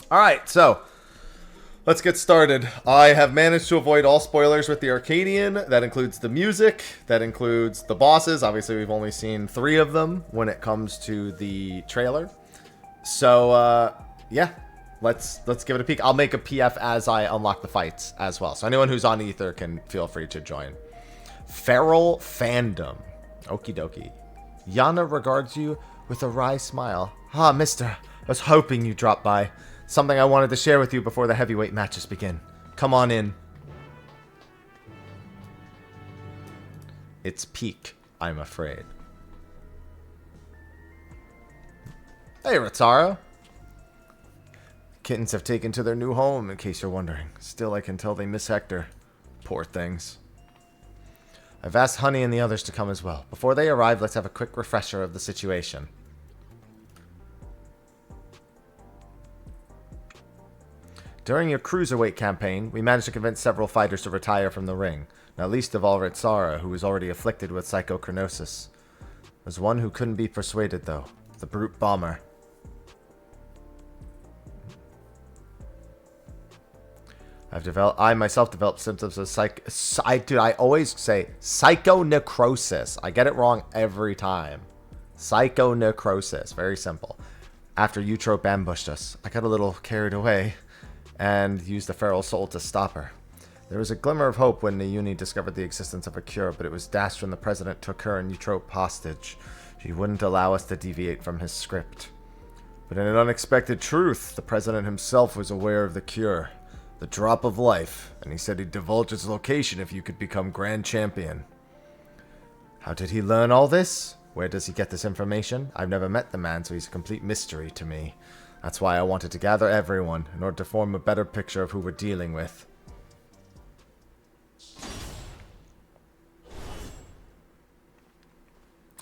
Alright, so let's get started. I have managed to avoid all spoilers with the Arcadion. That includes the music, that includes the bosses. Obviously, we've only seen 3 of them when it comes to the trailer. So, yeah, let's give it a peek. I'll make a PF as I unlock the fights as well. So anyone who's on Ether can feel free to join. Feral Fandom. Okie dokie. Yana regards you with a wry smile. Ah, mister, I was hoping you'd drop by. Something I wanted to share with you before the heavyweight matches begin. Come on in. It's peak, I'm afraid. Hey, Ritaro. Kittens have taken to their new home, in case you're wondering. Still, I can tell they miss Hector. Poor things. I've asked Honey and the others to come as well. Before they arrive, let's have a quick refresher of the situation. During your cruiserweight campaign, we managed to convince several fighters to retire from the ring, not least of all Ritsara, who was already afflicted with psychochronosis. There's one who couldn't be persuaded, though. The Brute Bomber. I myself developed symptoms of I always say psychonecrosis. I get it wrong every time. Psychonecrosis. Very simple. After Eutrope ambushed us, I got a little carried away and used the feral soul to stop her. There was a glimmer of hope when Nayuni discovered the existence of a cure, but it was dashed when the president took her and Eutrope hostage. He wouldn't allow us to deviate from his script. But in an unexpected truth, the president himself was aware of the cure. The drop of life, and he said he'd divulge its location if you could become Grand Champion. How did he learn all this? Where does he get this information? I've never met the man, so he's a complete mystery to me. That's why I wanted to gather everyone, in order to form a better picture of who we're dealing with.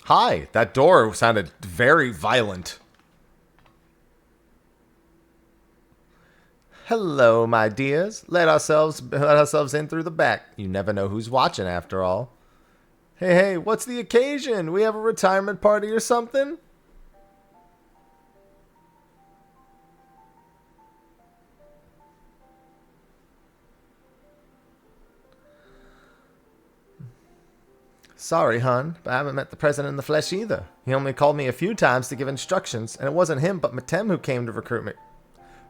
Hi, that door sounded very violent. Hello, my dears. Let ourselves in through the back. You never know who's watching, after all. Hey, what's the occasion? We have a retirement party or something? Sorry, hon, but I haven't met the president in the flesh either. He only called me a few times to give instructions, and it wasn't him but Matem who came to recruit me.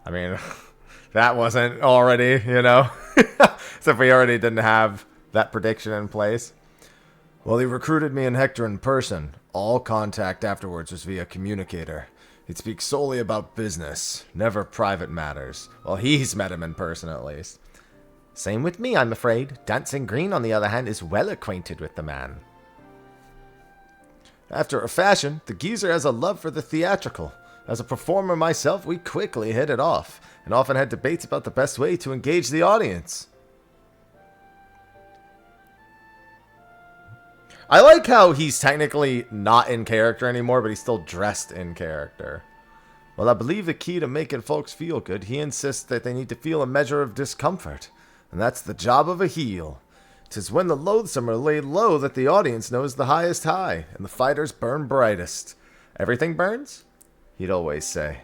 I mean... That wasn't already, you know. So if we already didn't have that prediction in place. Well, he recruited me and Hector in person. All contact afterwards was via communicator. He'd speak solely about business, never private matters. Well, he's met him in person at least. Same with me, I'm afraid. Dancing Green, on the other hand, is well acquainted with the man. After a fashion, the geezer has a love for the theatrical. As a performer myself, we quickly hit it off, and often had debates about the best way to engage the audience. I like how he's technically not in character anymore, but he's still dressed in character. Well, I believe the key to making folks feel good, he insists that they need to feel a measure of discomfort, and that's the job of a heel. 'Tis when the loathsome are laid low that the audience knows the highest high, and the fighters burn brightest. Everything burns? He'd always say.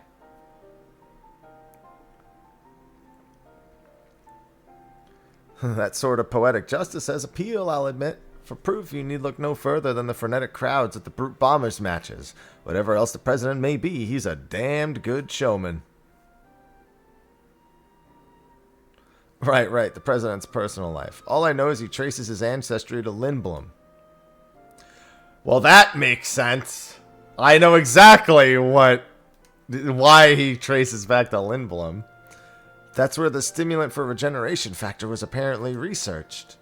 That sort of poetic justice has appeal, I'll admit. For proof, you need look no further than the frenetic crowds at the Brute Bombers matches. Whatever else the president may be, he's a damned good showman. Right, the president's personal life. All I know is he traces his ancestry to Lindblom. Well, that makes sense. I know exactly why he traces back to Lindblom. That's where the stimulant for regeneration factor was apparently researched.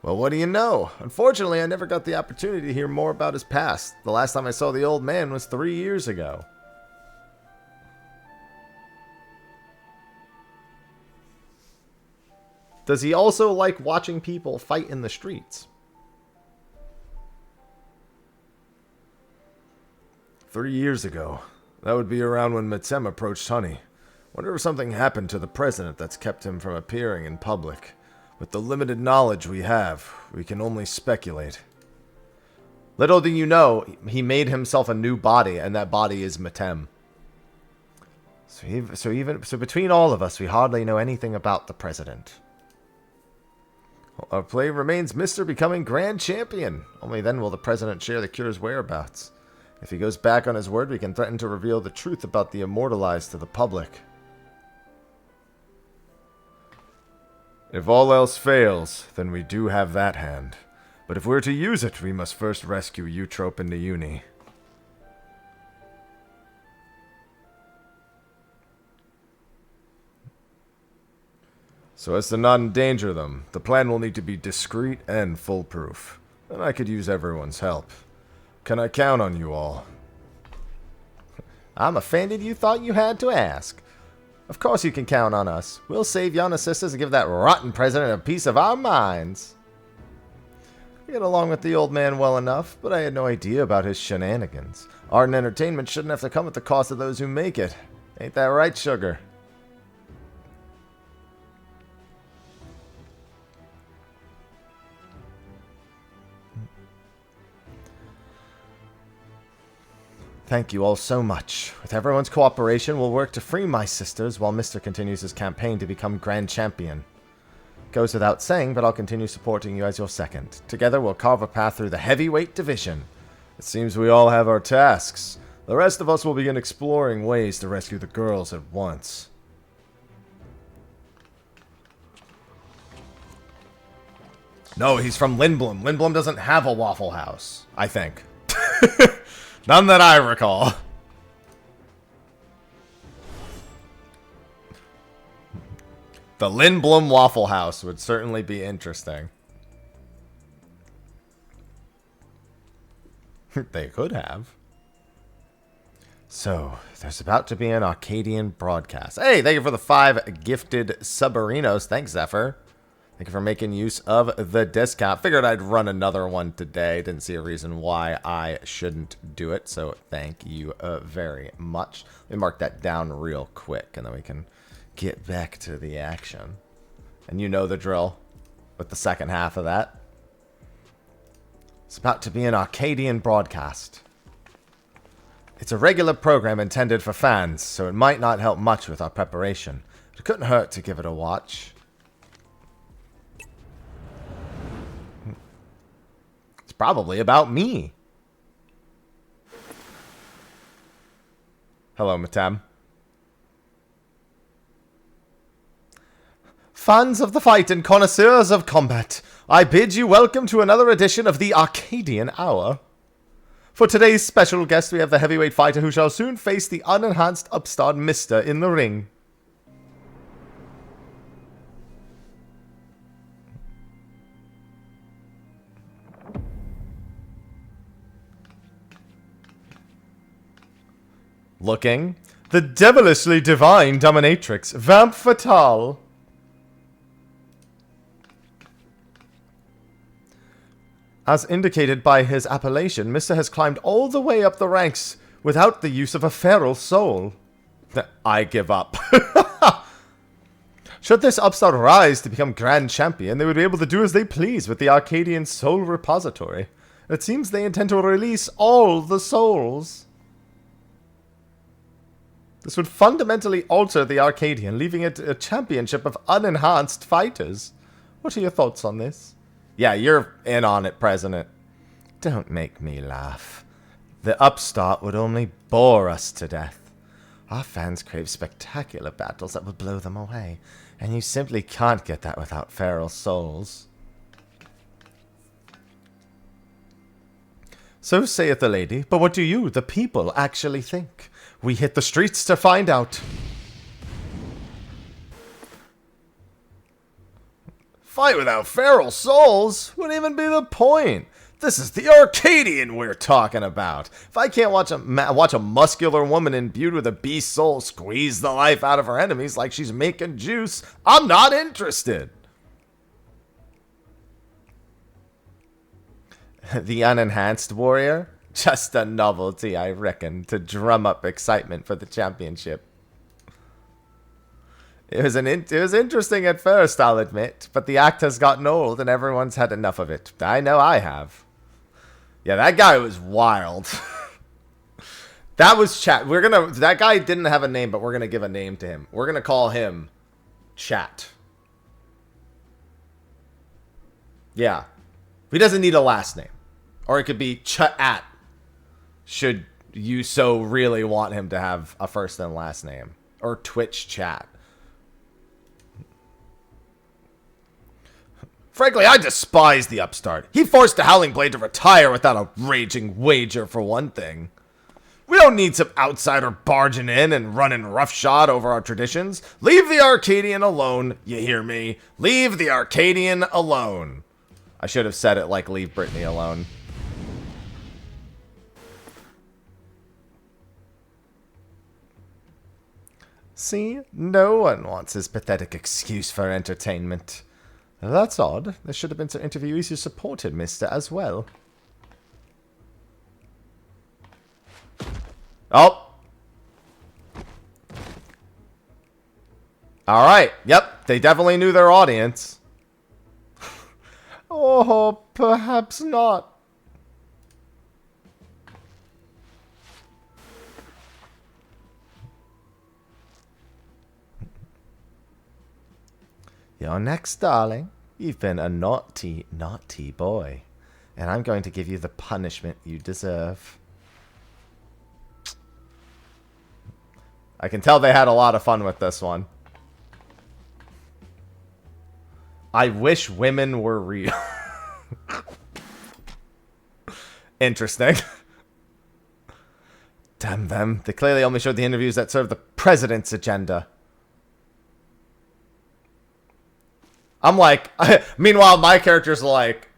Well, what do you know? Unfortunately, I never got the opportunity to hear more about his past. The last time I saw the old man was 3 years ago. Does he also like watching people fight in the streets? 3 years ago. That would be around when Matem approached Honey. Wonder if something happened to the president that's kept him from appearing in public. With the limited knowledge we have, we can only speculate. Little do you know, he made himself a new body, and that body is Matem. So between all of us, we hardly know anything about the president. Our play remains Mr. becoming Grand Champion. Only then will the president share the cure's whereabouts. If he goes back on his word, we can threaten to reveal the truth about the immortalized to the public. If all else fails, then we do have that hand. But if we're to use it, we must first rescue Eutrope and the Uni. So as to not endanger them, the plan will need to be discreet and foolproof. And I could use everyone's help. Can I count on you all? I'm offended you thought you had to ask. Of course you can count on us. We'll save Yana sisters and give that rotten president a piece of our minds. I get along with the old man well enough, but I had no idea about his shenanigans. Art and entertainment shouldn't have to come at the cost of those who make it. Ain't that right, sugar? Thank you all so much. With everyone's cooperation, we'll work to free my sisters while Mr. continues his campaign to become Grand Champion. Goes without saying, but I'll continue supporting you as your second. Together, we'll carve a path through the heavyweight division. It seems we all have our tasks. The rest of us will begin exploring ways to rescue the girls at once. No, he's from Lindblom. Lindblom doesn't have a Waffle House, I think. None that I recall. The Lindblom Waffle House would certainly be interesting. They could have. So, there's about to be an Arcadion broadcast. Hey, thank you for the 5 gifted Submarinos. Thanks, Zephyr. Thank you for making use of the discount. Figured I'd run another one today. Didn't see a reason why I shouldn't do it. So thank you very much. Let me mark that down real quick, and then we can get back to the action. And you know the drill with the second half of that. It's about to be an Arcadion broadcast. It's a regular program intended for fans, so it might not help much with our preparation. But it couldn't hurt to give it a watch. Probably about me. Hello, Matam. Fans of the fight and connoisseurs of combat, I bid you welcome to another edition of the Arcadion Hour. For today's special guest, we have the heavyweight fighter who shall soon face the unenhanced upstart Mister in the ring. Looking, the devilishly divine dominatrix, Vamp Fatale. As indicated by his appellation, Mr. has climbed all the way up the ranks without the use of a feral soul. I give up. Should this upstart rise to become Grand Champion, they would be able to do as they please with the Arcadian Soul Repository. It seems they intend to release all the souls. This would fundamentally alter the Arcadian, leaving it a championship of unenhanced fighters. What are your thoughts on this? Yeah, you're in on it, President. Don't make me laugh. The upstart would only bore us to death. Our fans crave spectacular battles that would blow them away, and you simply can't get that without feral souls. So saith the lady, but what do you, the people, actually think? We hit the streets to find out. Fight without feral souls? Wouldn't even be the point. This is the Arcadian we're talking about. If I can't watch a muscular woman imbued with a beast soul squeeze the life out of her enemies like she's making juice, I'm not interested. The unenhanced warrior? Just a novelty, I reckon, to drum up excitement for the championship. It was interesting at first, I'll admit, but the act has gotten old and everyone's had enough of it. I know I have. Yeah, that guy was wild. That was Chat. We're gonna... That guy didn't have a name, but we're gonna give a name to him. We're gonna call him Chat. Yeah. He doesn't need a last name. Or it could be Chat. Should you so really want him to have a first and last name. Or Twitch Chat. Frankly, I despise the upstart. He forced the Howling Blade to retire without a raging wager, for one thing. We don't need some outsider barging in and running roughshod over our traditions. Leave the Arcadian alone, you hear me? Leave the Arcadian alone. I should have said it like leave Brittany alone. See, no one wants his pathetic excuse for entertainment. That's odd. There should have been some interviewees who supported Mister as well. Oh. Alright. Yep. They definitely knew their audience. Oh, perhaps not. You're next, darling. You've been a naughty, naughty boy. And I'm going to give you the punishment you deserve. I can tell they had a lot of fun with this one. I wish women were real. Interesting. Damn them. They clearly only showed the interviews that serve the president's agenda. I'm like, meanwhile, my character's like,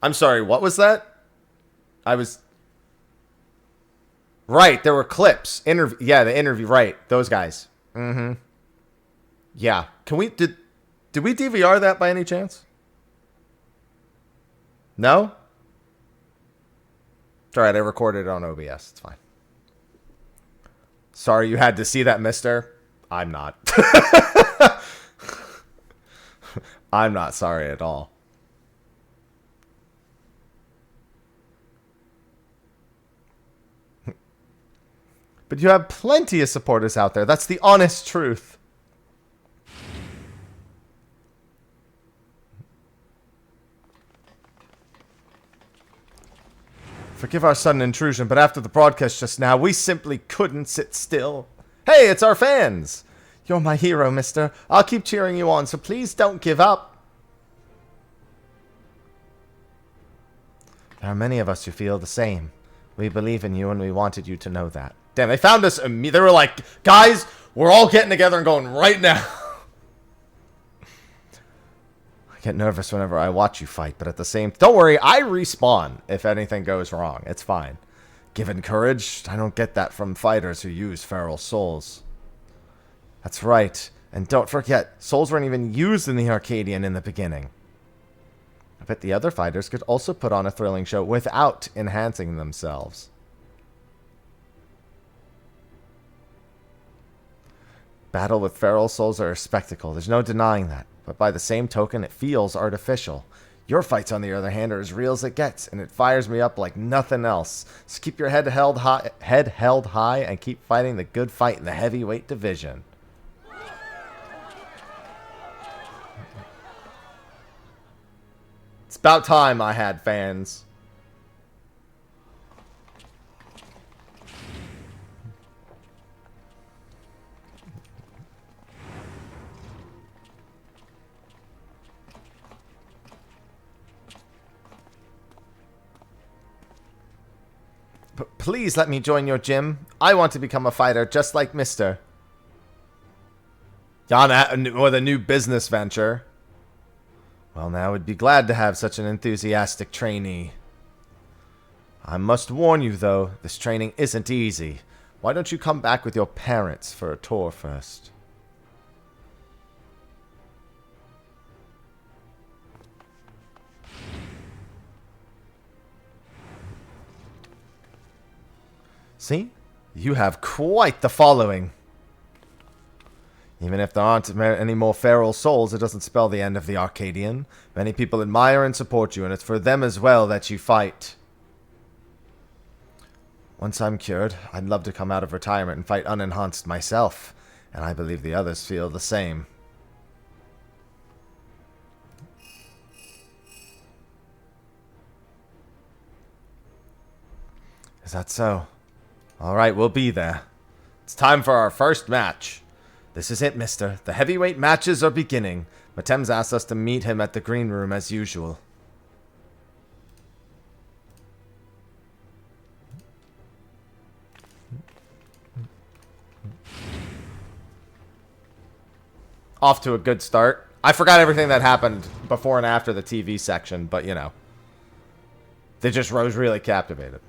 I'm sorry, what was that? I was, right, there were clips. Yeah, the interview, right, those guys. Mm-hmm. Yeah, can we, did we DVR that by any chance? No? It's alright, I recorded it on OBS, it's fine. Sorry you had to see that, mister. I'm not. I'm not sorry at all. But you have plenty of supporters out there. That's the honest truth. Forgive our sudden intrusion, but after the broadcast just now, we simply couldn't sit still. Hey, it's our fans! You're my hero, mister. I'll keep cheering you on, so please don't give up. There are many of us who feel the same. We believe in you, and we wanted you to know that. Damn, they found us. They were like, guys, we're all getting together and going right now. I get nervous whenever I watch you fight, but at the same... Don't worry, I respawn if anything goes wrong. It's fine. Given courage, I don't get that from fighters who use feral souls. That's right. And don't forget, souls weren't even used in the Arcadion in the beginning. I bet the other fighters could also put on a thrilling show without enhancing themselves. Battle with feral souls are a spectacle. There's no denying that. But by the same token, it feels artificial. Your fights, on the other hand, are as real as it gets, and it fires me up like nothing else. So keep your head held high and keep fighting the good fight in the heavyweight division. It's about time I had fans. Please let me join your gym. I want to become a fighter just like Mister. Yana with a new business venture. Well, now, would be glad to have such an enthusiastic trainee. I must warn you, though, this training isn't easy. Why don't you come back with your parents for a tour first? See? You have quite the following. Even if there aren't any more feral souls, it doesn't spell the end of the Arcadion. Many people admire and support you, and it's for them as well that you fight. Once I'm cured, I'd love to come out of retirement and fight unenhanced myself, and I believe the others feel the same. Is that so? Alright, we'll be there. It's time for our first match. This is it, mister. The heavyweight matches are beginning. Matem's asked us to meet him at the green room as usual. Off to a good start. I forgot everything that happened before and after the TV section, but you know. They just rose really captivated.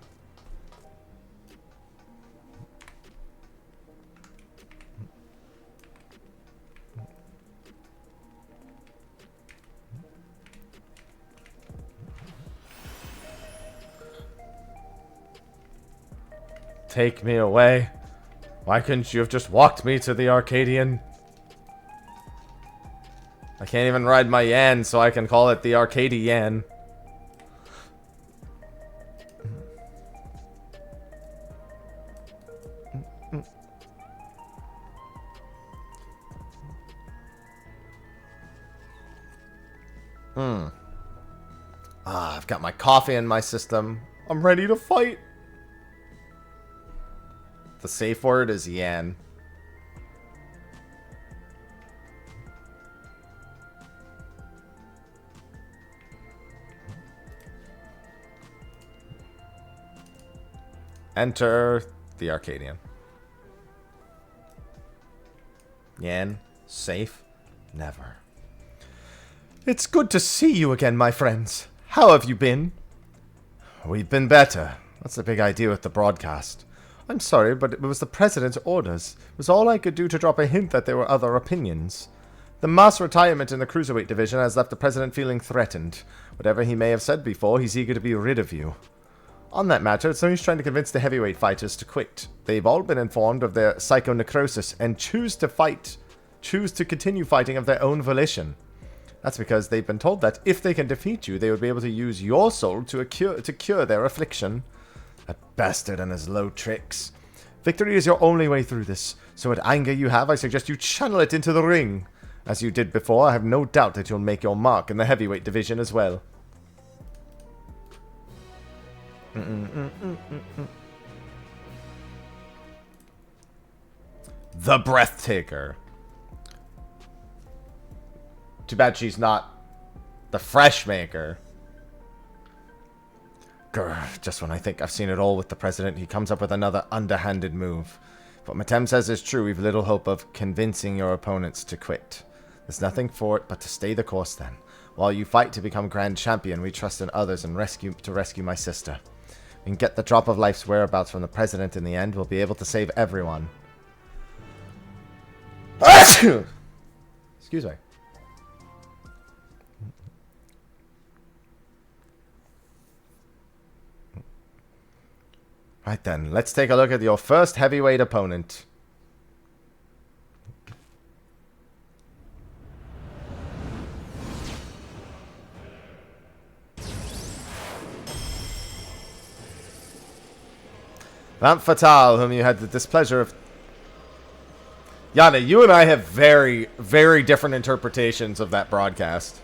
Take me away. Why couldn't you have just walked me to the Arcadion? I can't even ride my Yan, so I can call it the Arcadian. I've got my coffee in my system. I'm ready to fight. The safe word is Yan. Enter the Arcadian. Yan, safe? Never. It's good to see you again, my friends. How have you been? We've been better. That's the big idea with the broadcast. I'm sorry, but it was the President's orders. It was all I could do to drop a hint that there were other opinions. The mass retirement in the Cruiserweight division has left the President feeling threatened. Whatever he may have said before, he's eager to be rid of you. On that matter, it's no use trying to convince the heavyweight fighters to quit. They've all been informed of their psychonecrosis and choose to continue fighting of their own volition. That's because they've been told that if they can defeat you, they would be able to use your soul to cure their affliction. That bastard and his low tricks. Victory is your only way through this, so what anger you have, I suggest you channel it into the ring. As you did before, I have no doubt that you'll make your mark in the heavyweight division as well. The Breathtaker. Too bad she's not the Freshmaker. Grr, just when I think I've seen it all with the President, he comes up with another underhanded move. What Matem says is true. We've little hope of convincing your opponents to quit. There's nothing for it but to stay the course then. While you fight to become Grand Champion, we trust in others and rescue my sister. We can get the drop of life's whereabouts from the President in the end. We'll be able to save everyone. Excuse me. Right then, let's take a look at your first heavyweight opponent. Vamp Fatale, whom you had the displeasure of... Yana, you and I have very, very different interpretations of that broadcast.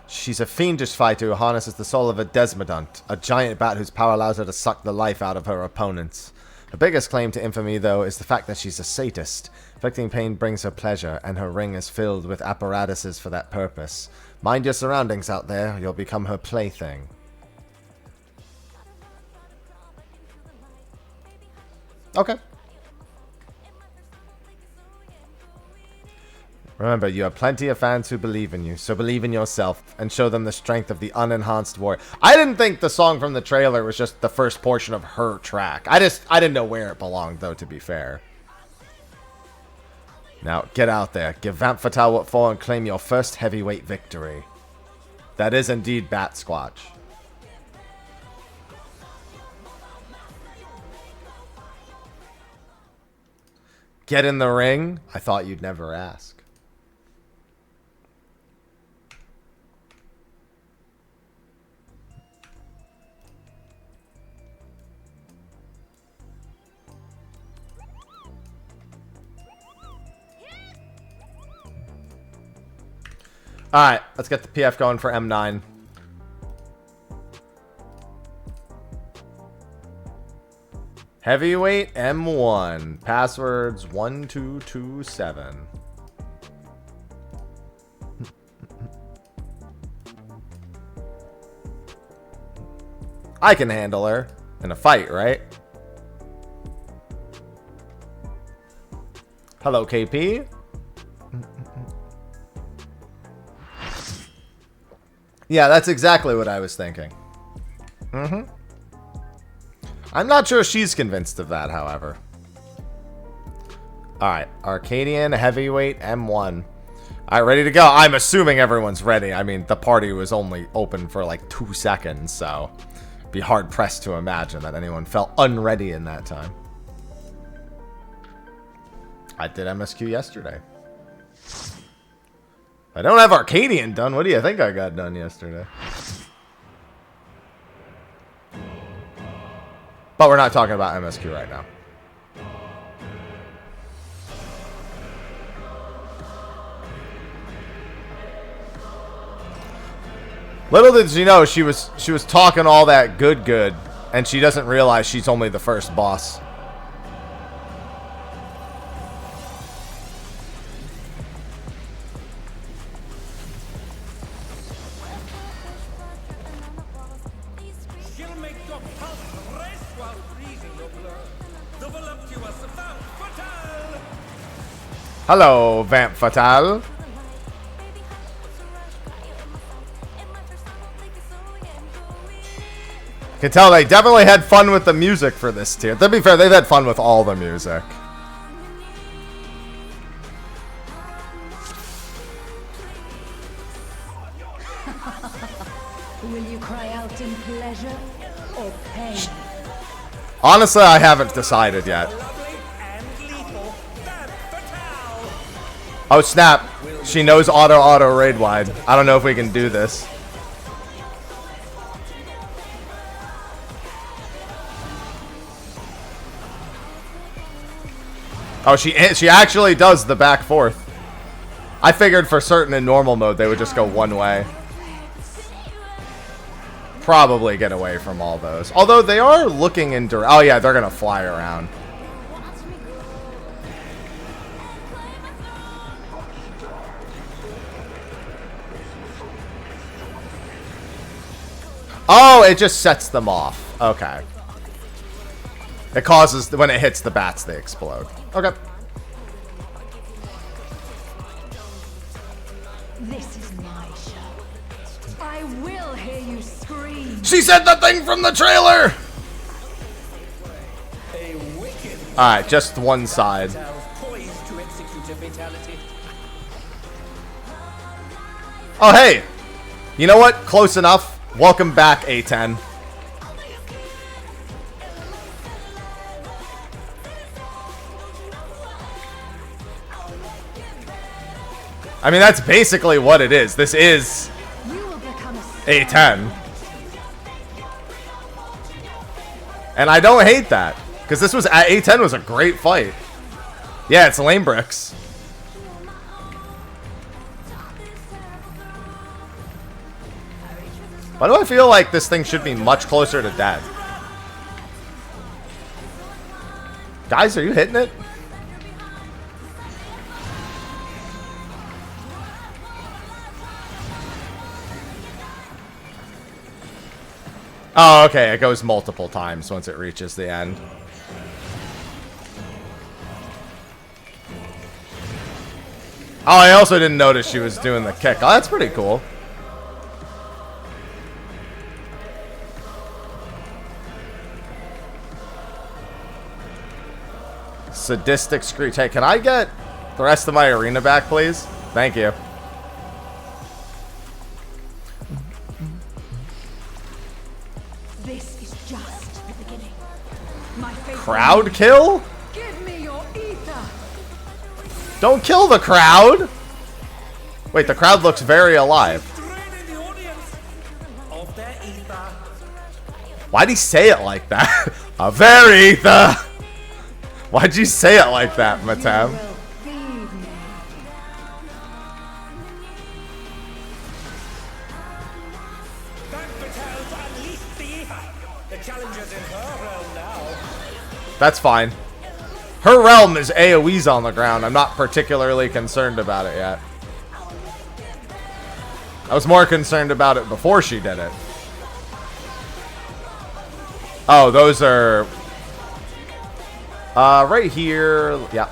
She's a fiendish fighter who harnesses the soul of a Desmodont, a giant bat whose power allows her to suck the life out of her opponents. Her biggest claim to infamy, though, is the fact that she's a sadist. Inflicting pain brings her pleasure, and her ring is filled with apparatuses for that purpose. Mind your surroundings out there, you'll become her plaything. Okay. Remember, you have plenty of fans who believe in you, so believe in yourself and show them the strength of the unenhanced warrior. I didn't think the song from the trailer was just the first portion of her track. I didn't know where it belonged, though, to be fair. Now, get out there, give Vamp Fatale what for, and claim your first heavyweight victory. That is indeed Bat Squatch. Get in the ring? I thought you'd never ask. Alright, let's get the PF going for M9. Heavyweight M1. Passwords 1227. I can handle her in a fight, right? Hello, KP. Yeah, that's exactly what I was thinking. I'm not sure she's convinced of that, however. Alright, Arcadion, heavyweight, M1. Alright, ready to go. I'm assuming everyone's ready. I mean, the party was only open for like 2 seconds, so be hard-pressed to imagine that anyone felt unready in that time. I did MSQ yesterday. I don't have Arcadion done. What do you think I got done yesterday? But we're not talking about MSQ right now. Little did she know she was talking all that good, and she doesn't realize she's only the first boss. Hello, Vamp Fatale. Can tell they definitely had fun with the music for this tier. To be fair, they've had fun with all the music. Will you cry out in pleasure or pain? Honestly, I haven't decided yet. Oh snap, she knows auto raid wide. I don't know if we can do this. Oh, she actually does the back forth. I figured for certain in normal mode they would just go one way. Probably get away from all those. Although they are looking in direct. Oh yeah, they're gonna fly around. Oh, it just sets them off. Okay. It causes, when it hits the bats, they explode. Okay. This is my show. I will hear you scream. She said the thing from the trailer! Alright, just one side. Oh, hey! You know what? Close enough. Welcome back, A10. I mean, that's basically what it is. This is A10. And I don't hate that. Because this was, A10 was a great fight. Yeah, it's lame bricks. Why do I feel like this thing should be much closer to dead? Guys, are you hitting it? Oh, okay. It goes multiple times once it reaches the end. Oh, I also didn't notice she was doing the kick. Oh, that's pretty cool. Sadistic screech. Hey, can I get the rest of my arena back, please? Thank you. This is just the beginning. My Crowd kill? Give me your ether. Don't kill the crowd! Wait, the crowd looks very alive. Why'd he say it like that? A very ether! Why'd you say it like that, Matam? That's fine. Her realm is AoE's on the ground. I'm not particularly concerned about it yet. I was more concerned about it before she did it. Oh, those are... right here. Yeah.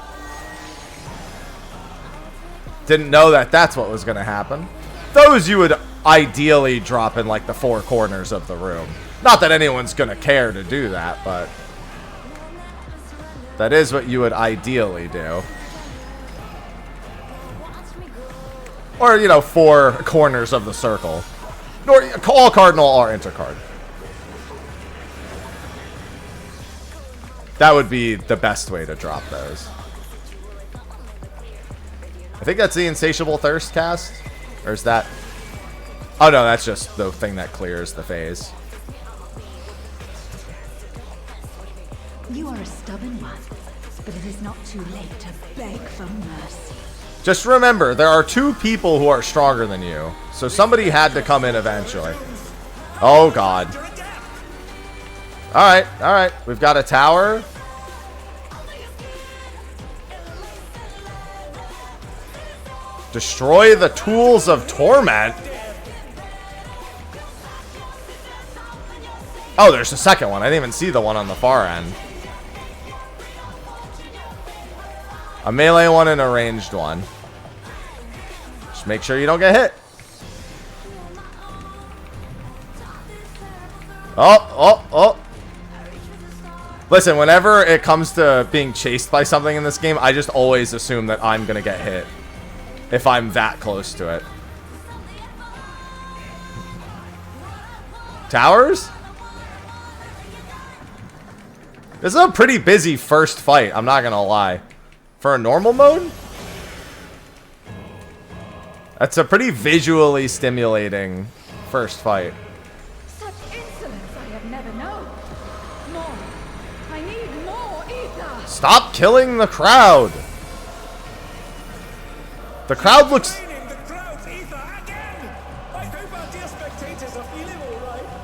Didn't know that that's what was going to happen. Those you would ideally drop in, like, the four corners of the room. Not that anyone's going to care to do that, but... that is what you would ideally do. Or, you know, four corners of the circle. Or all cardinal or intercard. That would be the best way to drop those. I think that's the Insatiable Thirst cast. Or is that... oh no, that's just the thing that clears the phase. You are a stubborn one, but it is not too late to beg for mercy. Just remember, there are two people who are stronger than you. So somebody had to come in eventually. Oh god. Alright, alright. We've got a tower. Destroy the tools of torment. Oh, there's a second one. I didn't even see the one on the far end. A melee one and a ranged one. Just make sure you don't get hit. Oh. Listen, whenever it comes to being chased by something in this game, I just always assume that I'm going to get hit. If I'm that close to it. Towers? This is a pretty busy first fight, I'm not gonna lie. For a normal mode? That's a pretty visually stimulating first fight. Such insolence I have never known. More. I need more ether. Stop killing the crowd! The crowd looks...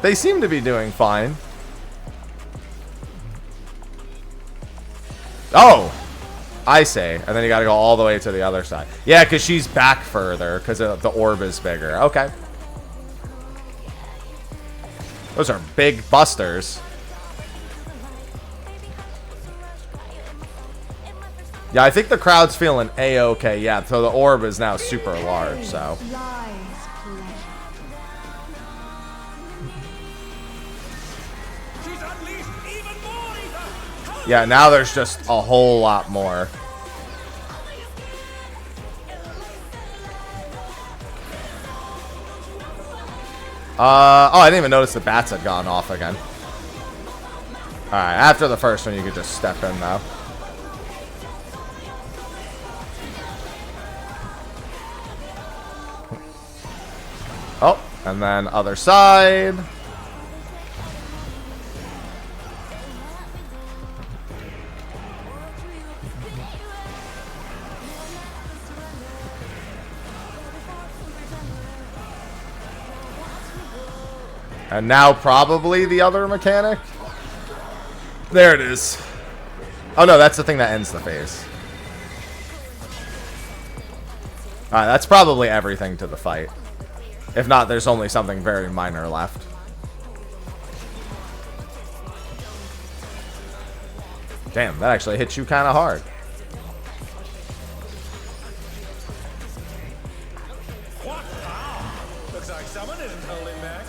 they seem to be doing fine. Oh! I say. And then you gotta go all the way to the other side. Yeah, because she's back further, because the orb is bigger. Okay. Those are big busters. Yeah, I think the crowd's feeling A-okay. Yeah, so the orb is now super large, so. Yeah, now there's just a whole lot more. Oh, I didn't even notice the bats had gone off again. Alright, after the first one, you could just step in now. Oh, and then other side. And now probably the other mechanic. There it is. Oh no, that's the thing that ends the phase. Alright, that's probably everything to the fight. If not, there's only something very minor left. Damn, that actually hits you kind of hard. Looks like someone isn't holding back.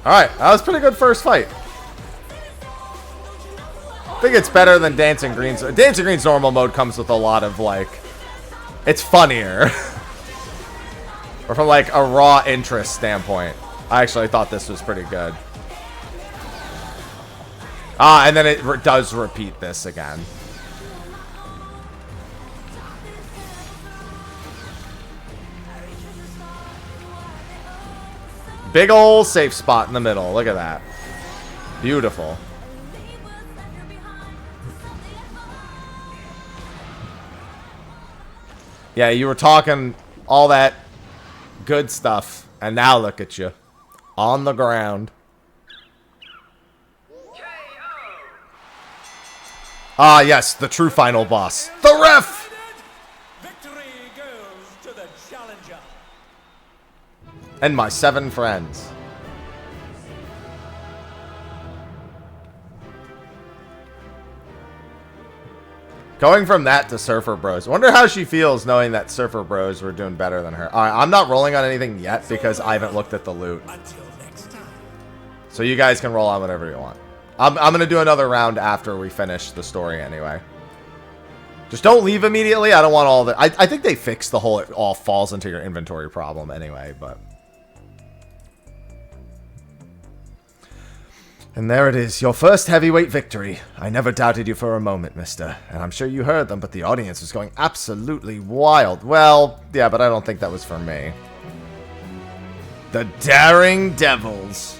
Alright, that was a pretty good first fight. I think it's better than Dancing Green's. Dancing Green's normal mode comes with a lot of, like... it's funnier. Or from, like, a raw interest standpoint. I actually thought this was pretty good. Ah, and then it does repeat this again. Big ol' safe spot in the middle. Look at that. Beautiful. Yeah, you were talking all that good stuff, and now look at you. On the ground. Ah, yes, the true final boss. The ref! Victory goes to the challenger. And my 7 friends. Going from that to Surfer Bros. Wonder how she feels knowing that Surfer Bros were doing better than her. Alright, I'm not rolling on anything yet because I haven't looked at the loot. Until next time. So you guys can roll on whatever you want. I'm going to do another round after we finish the story anyway. Just don't leave immediately. I don't want all the... I think they fixed the whole it all falls into your inventory problem anyway, but... And there it is, your first heavyweight victory. I never doubted you for a moment, mister. And I'm sure you heard them, but the audience was going absolutely wild. Well, yeah, but I don't think that was for me. The Daring Devils.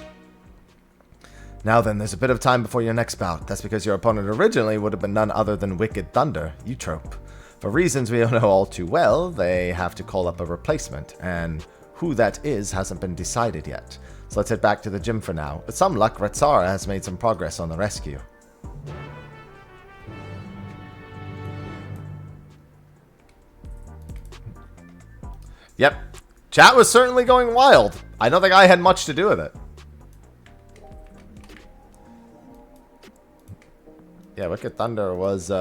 Now then, there's a bit of time before your next bout. That's because your opponent originally would have been none other than Wicked Thunder, Eutrope. For reasons we know all too well, they have to call up a replacement, and who that is hasn't been decided yet. So let's head back to the gym for now. With some luck, Retsara has made some progress on the rescue. Yep. Chat was certainly going wild. I don't think I had much to do with it. Yeah, Wicked Thunder was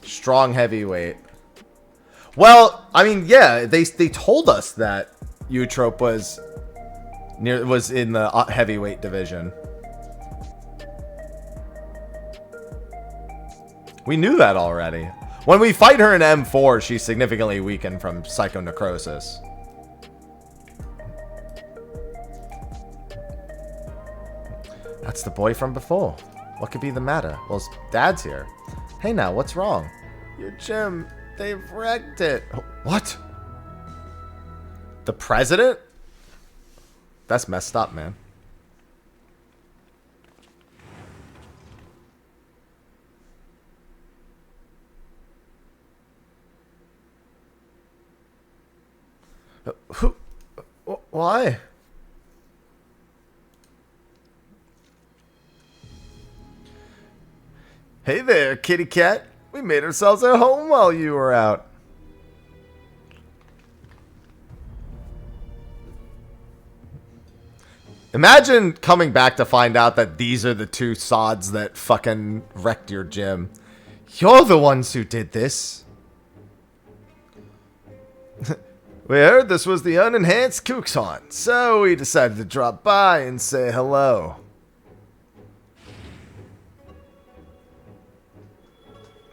strong heavyweight. Well, I mean, yeah, they told us that Eutrope was in the heavyweight division. We knew that already. When we fight her in M4, she's significantly weakened from psychonecrosis. That's the boy from before. What could be the matter? Well, his dad's here. Hey now, what's wrong? Your gym, they've wrecked it. What? The president? That's messed up, man. Who? Why? Hey there, kitty cat. We made ourselves at home while you were out. Imagine coming back to find out that these are the two sods that fucking wrecked your gym. You're the ones who did this. We heard this was the unenhanced Kuxon, so we decided to drop by and say hello.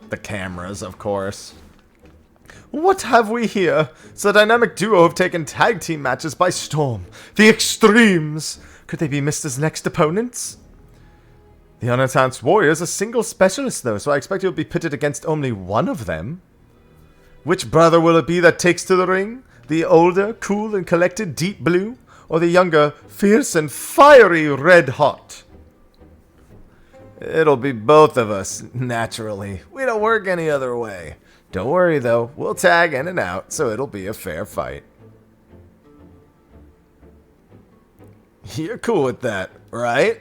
The cameras, of course. What have we here? It's a dynamic duo have taken tag team matches by storm. The Xtremes. Could they be Mister's next opponents? The Unenhanced Warrior's a single specialist, though, so I expect you'll be pitted against only one of them. Which brother will it be that takes to the ring? The older, cool and collected Deep Blue? Or the younger, fierce and fiery Red Hot? It'll be both of us, naturally. We don't work any other way. Don't worry, though. We'll tag in and out, so it'll be a fair fight. You're cool with that, right?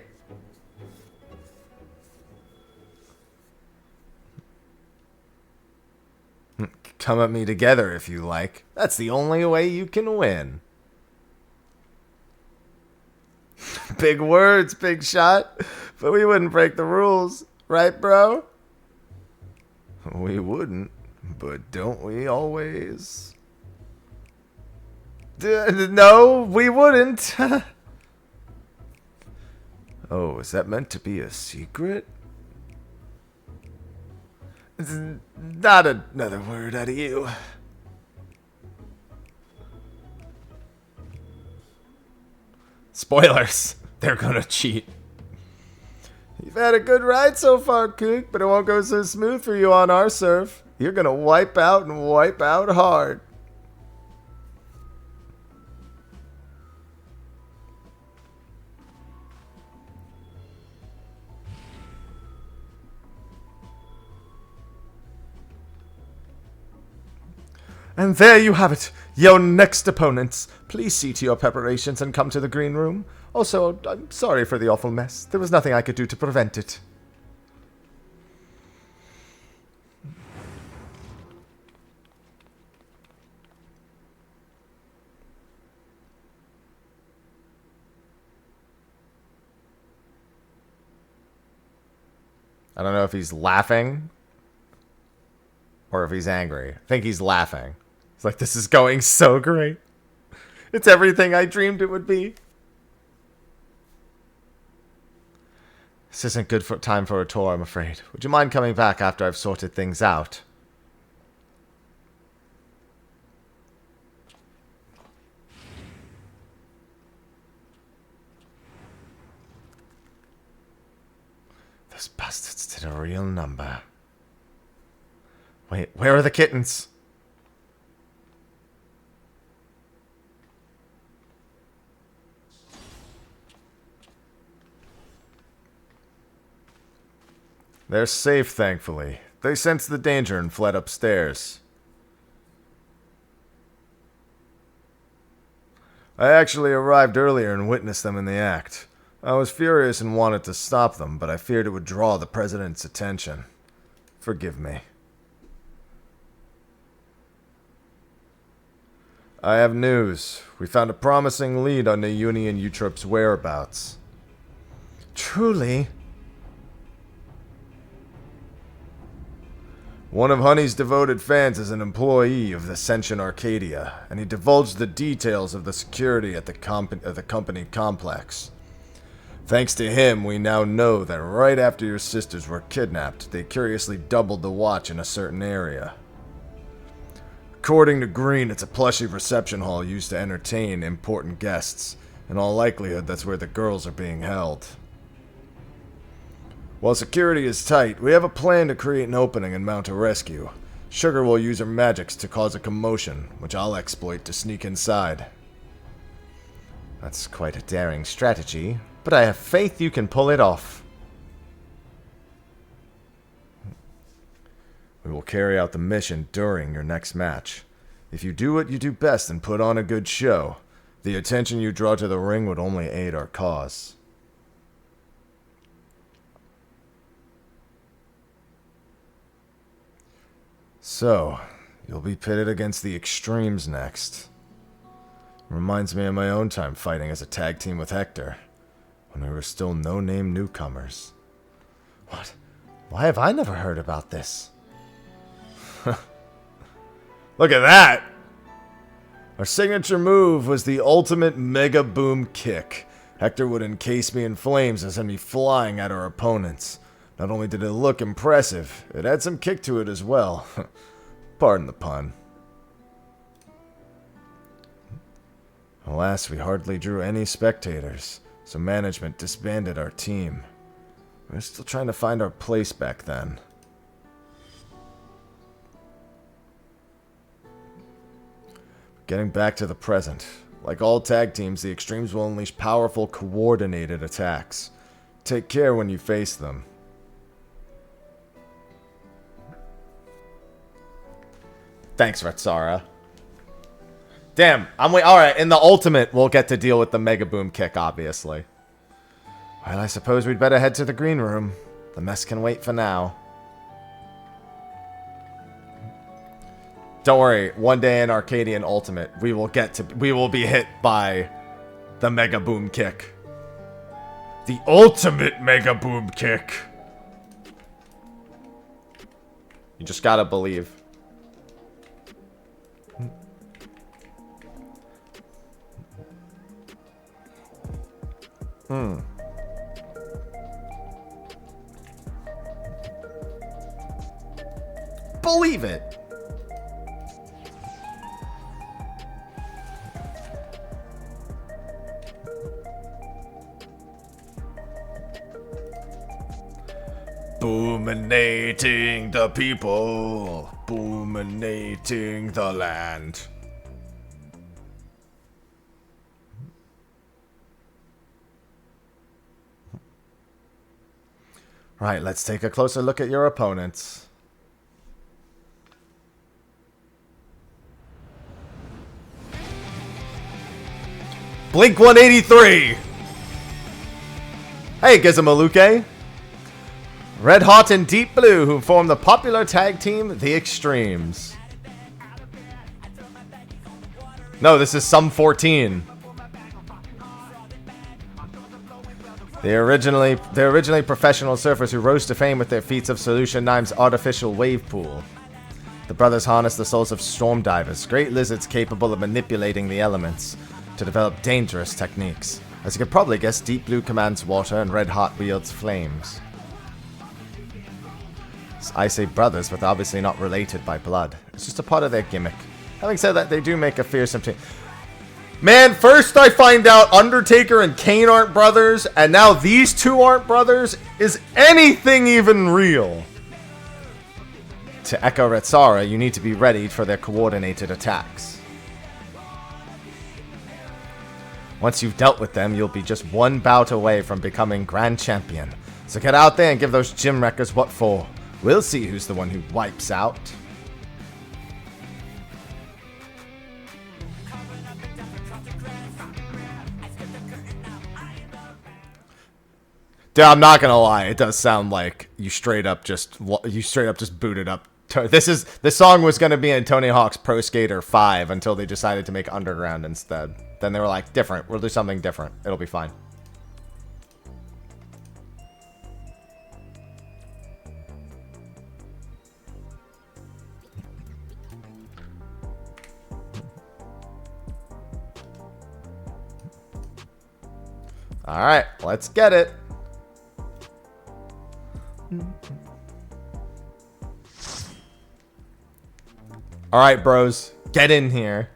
Come at me together if you like. That's the only way you can win. Big words, big shot. But we wouldn't break the rules. Right, bro? We wouldn't. But don't we always? No, we wouldn't. Oh, is that meant to be a secret? Not another word out of you. Spoilers. They're gonna cheat. You've had a good ride so far, Kook, but it won't go so smooth for you on our surf. You're gonna wipe out and wipe out hard. And there you have it, your next opponents. Please see to your preparations and come to the green room. Also, I'm sorry for the awful mess. There was nothing I could do to prevent it. I don't know if he's laughing or if he's angry. I think he's laughing. It's like, this is going so great. It's everything I dreamed it would be. This isn't good for time for a tour, I'm afraid. Would you mind coming back after I've sorted things out? Those bastards did a real number. Wait, where are the kittens? They're safe, thankfully. They sensed the danger and fled upstairs. I actually arrived earlier and witnessed them in the act. I was furious and wanted to stop them, but I feared it would draw the president's attention. Forgive me. I have news. We found a promising lead on the Union Eutrope's whereabouts. Truly? One of Honey's devoted fans is an employee of the Ascension Arcadia, and he divulged the details of the security at the company complex. Thanks to him, we now know that right after your sisters were kidnapped, they curiously doubled the watch in a certain area. According to Green, it's a plushy reception hall used to entertain important guests. In all likelihood, that's where the girls are being held. While security is tight, we have a plan to create an opening and mount a rescue. Sugar will use her magics to cause a commotion, which I'll exploit to sneak inside. That's quite a daring strategy, but I have faith you can pull it off. We will carry out the mission during your next match. If you do what you do best and put on a good show, the attention you draw to the ring would only aid our cause. So, you'll be pitted against the Xtremes next. Reminds me of my own time fighting as a tag team with Hector, when we were still no-name newcomers. What? Why have I never heard about this? Look at that! Our signature move was the ultimate mega boom kick. Hector would encase me in flames and send me flying at our opponents. Not only did it look impressive, it had some kick to it as well. Pardon the pun. Alas, we hardly drew any spectators, so management disbanded our team. We were still trying to find our place back then. Getting back to the present. Like all tag teams, the Xtremes will unleash powerful, coordinated attacks. Take care when you face them. Thanks, Retsara. Damn, alright, in the ultimate, we'll get to deal with the Mega Boom Kick, obviously. Well, I suppose we'd better head to the green room. The mess can wait for now. Don't worry, one day in Arcadion Ultimate, we will be hit by the Mega Boom Kick. The ultimate Mega Boom Kick. You just gotta believe. Believe it. Boominating the people, boominating the land. Right, let's take a closer look at your opponents. Blink 183. Hey, Gizamaluke. Red Hot and Deep Blue, who form the popular tag team, the Xtremes. No, this is Sum 14. They're originally professional surfers who rose to fame with their feats of Solution 9's artificial wave pool. The brothers harness the souls of storm divers, great lizards capable of manipulating the elements, to develop dangerous techniques. As you could probably guess, Deep Blue commands water and Red Hot wields flames. I say brothers, but they're obviously not related by blood. It's just a part of their gimmick. Having said that, they do make a fearsome team. Man, first I find out Undertaker and Kane aren't brothers, and now these two aren't brothers. Is anything even real? To echo Retsara, you need to be ready for their coordinated attacks. Once you've dealt with them, you'll be just one bout away from becoming Grand Champion. So get out there and give those gym wreckers what for. We'll see who's the one who wipes out. Dude, I'm not gonna lie, it does sound like you straight up just booted up. This song was gonna be in Tony Hawk's Pro Skater 5 until they decided to make Underground instead. Then they were like, different. We'll do something different. It'll be fine. Alright, let's get it. Alright, bros. Get in here.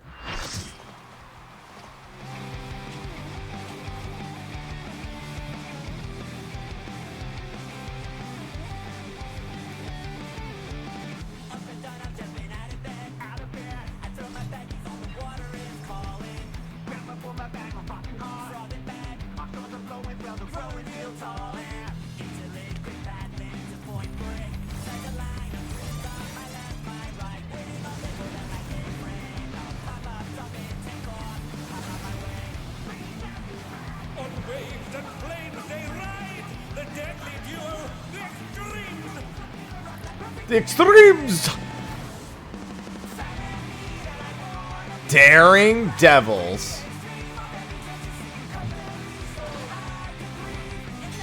Waves and flames they ride, the deadly duo, the Xtremes. The Xtremes! Daring Devils.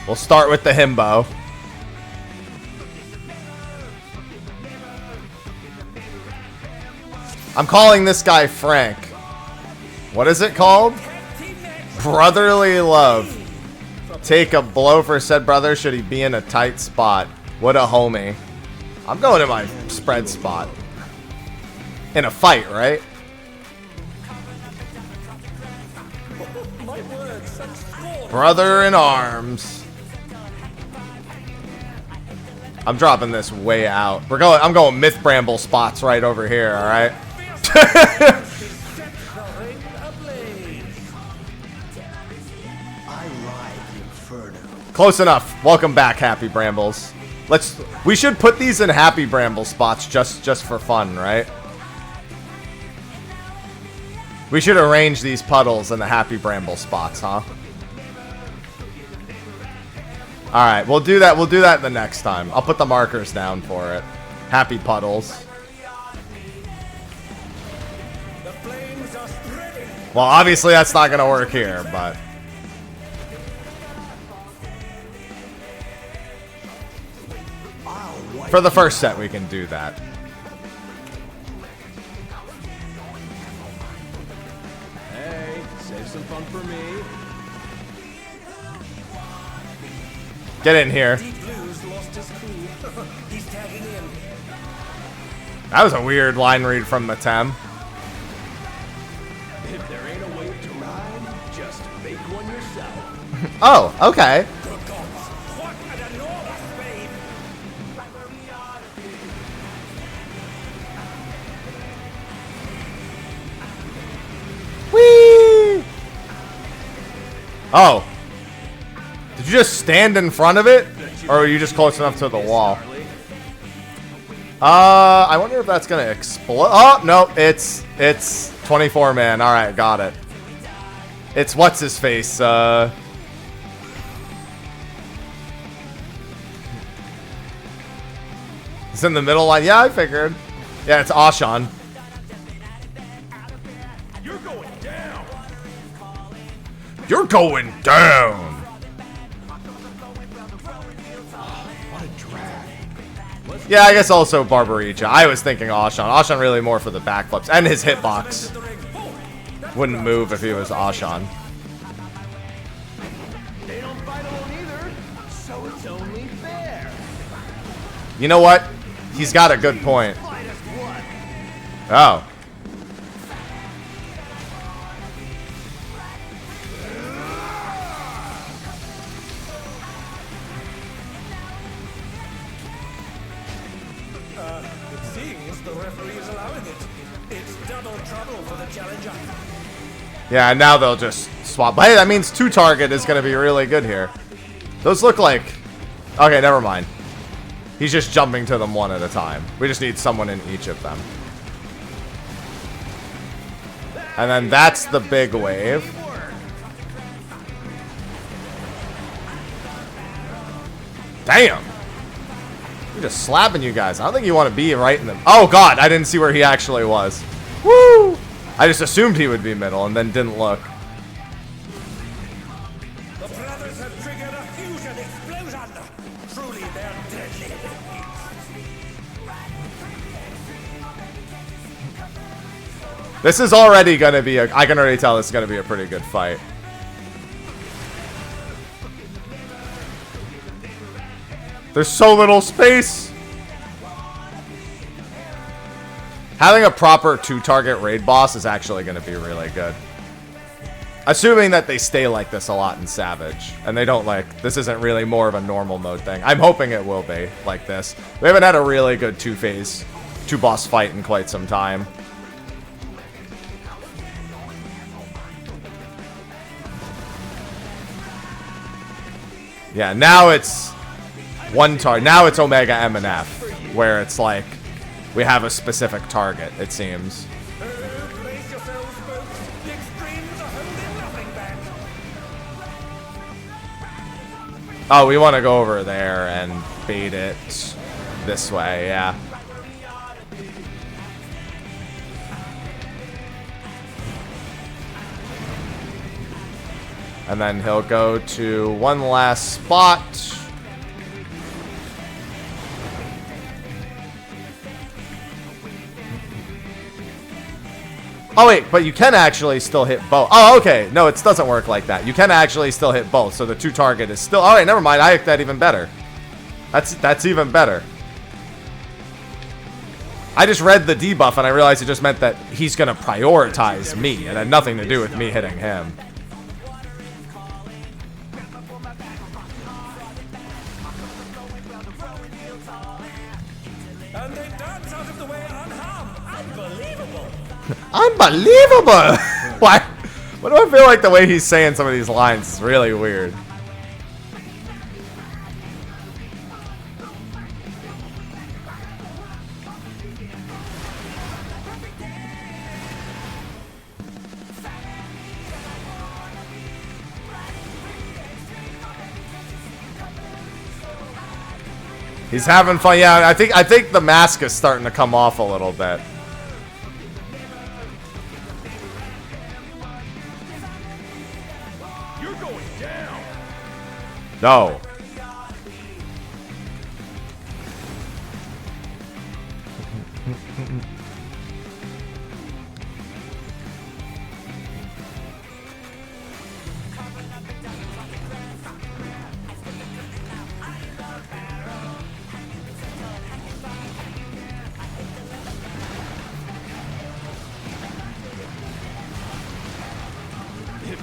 We'll start with the himbo. I'm calling this guy Frank. What is it called? Brotherly love. Take a blow for said brother should he be in a tight spot. What a homie. I'm going to my spread spot. In a fight, right? Brother in arms. I'm dropping this way out. I'm going Myth Bramble spots right over here, alright? Close enough. Welcome back, Happy Brambles. We should put these in Happy Bramble spots just for fun, right? We should arrange these puddles in the Happy Bramble spots, huh? Alright, we'll do that the next time. I'll put the markers down for it. Happy puddles. Well, obviously that's not gonna work here, but for the first set we can do that. Hey, save some fun for me. Get in here. That was a weird line read from the Tem. If there ain't a wave to ride, just make one yourself. Oh, okay. Whee! Oh. Did you just stand in front of it? Or are you just close enough to the wall? I wonder if that's gonna explode. Oh, no, it's 24 man. Alright, got it. It's what's his face. It's in the middle line. Yeah, I figured. Yeah, it's Ashan. You're going down. You're going down. What a drag. Yeah, I guess also Barbaricha. I was thinking Ashan. Ashan really more for the backflips and his hitbox. Wouldn't move if he was Ashan. They don't fight alone either, so it's only fair. You know what? He's got a good point. Minus one. Oh. It seems the referee is allowing it. It's double trouble for the challenger. Yeah, and now they'll just swap. But hey, that means 2-target is going to be really good here. Those look like... Okay, never mind. He's just jumping to them one at a time. We just need someone in each of them. And then that's the big wave. Damn! You're just slapping you guys. I don't think you want to be right in them. Oh god, I didn't see where he actually was. Woo! I just assumed he would be middle and then didn't look. The brothers have triggered a fusion explosion. Truly, they're deadly. This is already going to be I can already tell this is going to be a pretty good fight. There's so little space. Having a proper 2-target raid boss is actually going to be really good. Assuming that they stay like this a lot in Savage. And they don't like... This isn't really more of a normal mode thing. I'm hoping it will be like this. We haven't had a really good 2-boss fight in quite some time. Yeah, now it's... Now it's Omega M and F. Where it's like... We have a specific target, it seems. Brace yourselves, folks. The Xtremes are holding nothing back. Oh, we want to go over there and bait it this way, yeah. And then he'll go to one last spot. Oh wait, but you can actually still hit both. Oh, okay. No, it doesn't work like that. You can actually still hit both, so the 2-target is still... Alright, never mind. I like that even better. That's even better. I just read the debuff and I realized it just meant that he's going to prioritize me. It had nothing to do with me hitting him. And they dance out of the way unharmed. Unbelievable. Unbelievable! Why? What do I feel like the way he's saying some of these lines is really weird. He's having fun. Yeah, I think the mask is starting to come off a little bit. You're going down. No.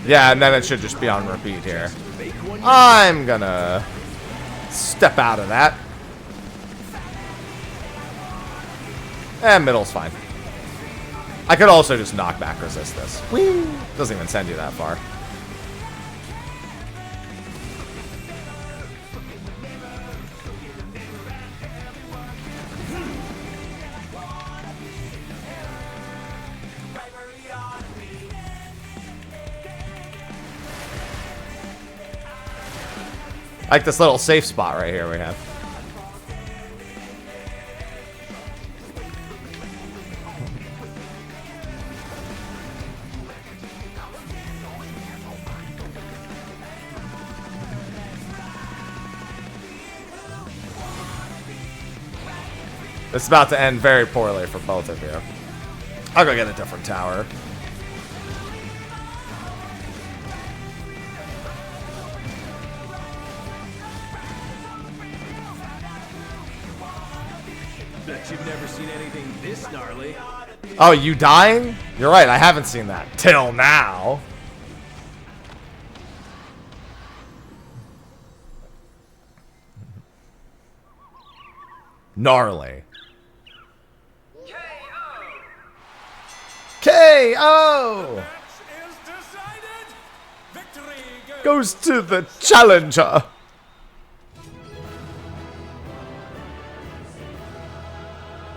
Yeah, and then it should just be on repeat here. I'm gonna step out of that. And middle's fine. I could also just knockback resist this. Whee! Doesn't even send you that far. Like this little safe spot right here we have. It's about to end very poorly for both of you. I'll go get a different tower. Bet you've never seen anything this gnarly. Oh, you dying? You're right, I haven't seen that. Till now. Gnarly. KO! Match is decided. Victory Goes to the challenger.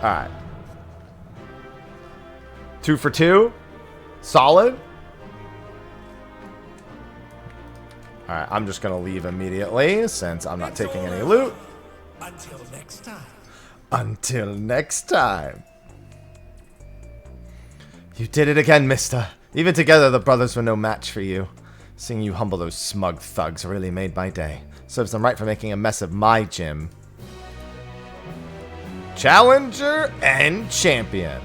Alright. 2 for 2. Solid. Alright, I'm just gonna leave immediately since I'm not taking any loot. Until next time. Until next time. You did it again, mister. Even together, the brothers were no match for you. Seeing you humble those smug thugs really made my day. Serves them right for making a mess of my gym. Challenger and champion.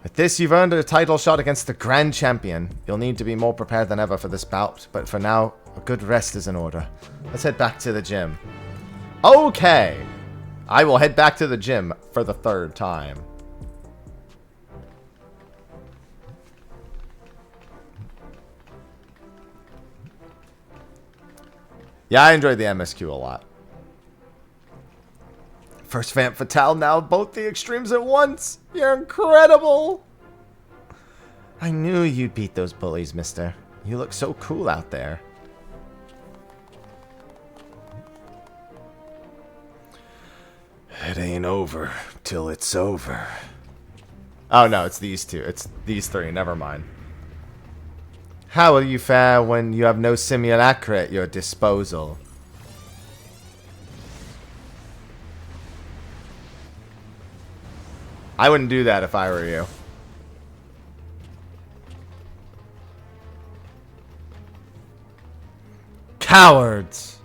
With this, you've earned a title shot against the Grand Champion. You'll need to be more prepared than ever for this bout, but for now, a good rest is in order. Let's head back to the gym. Okay. I will head back to the gym for the 3rd time. Yeah, I enjoyed the MSQ a lot. First Vamp Fatale, now both the Xtremes at once. You're incredible. I knew you'd beat those bullies, mister. You look so cool out there. It ain't over till it's over. Oh no, it's these two. It's these three. Never mind. How will you fare when you have no simulacra at your disposal? I wouldn't do that if I were you. Cowards!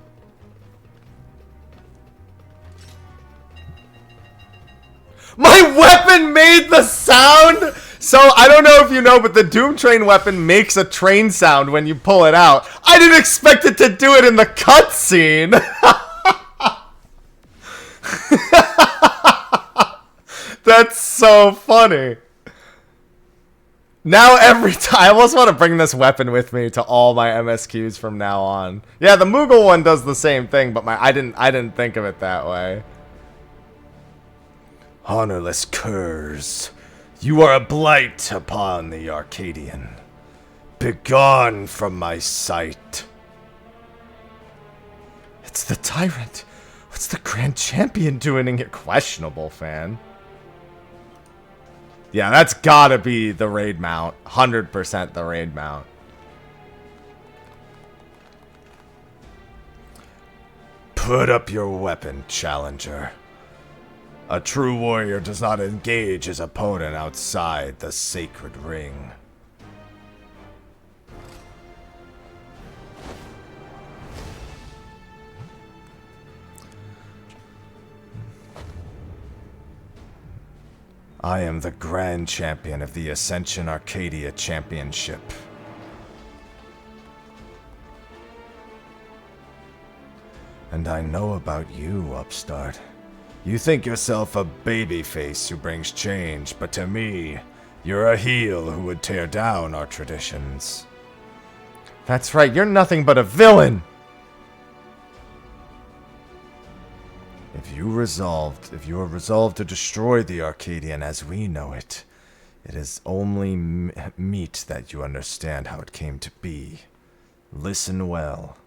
My weapon made the sound! So, I don't know if you know, but the Doom Train weapon makes a train sound when you pull it out. I didn't expect it to do it in the cutscene! That's so funny. Now every time, I almost want to bring this weapon with me to all my MSQs from now on. Yeah, the Moogle one does the same thing, but I didn't think of it that way. Honorless curs, you are a blight upon the Arcadion. Begone from my sight. It's the tyrant. What's the Grand Champion doing here? Questionable, fan. Yeah, that's gotta be the raid mount. 100% the raid mount. Put up your weapon, challenger. A true warrior does not engage his opponent outside the sacred ring. I am the Grand Champion of the Ascension Arcadia Championship. And I know about you, upstart. You think yourself a babyface who brings change, but to me, you're a heel who would tear down our traditions. That's right, you're nothing but a villain! If you are resolved to destroy the Arcadian as we know it, it is only meet that you understand how it came to be. Listen well.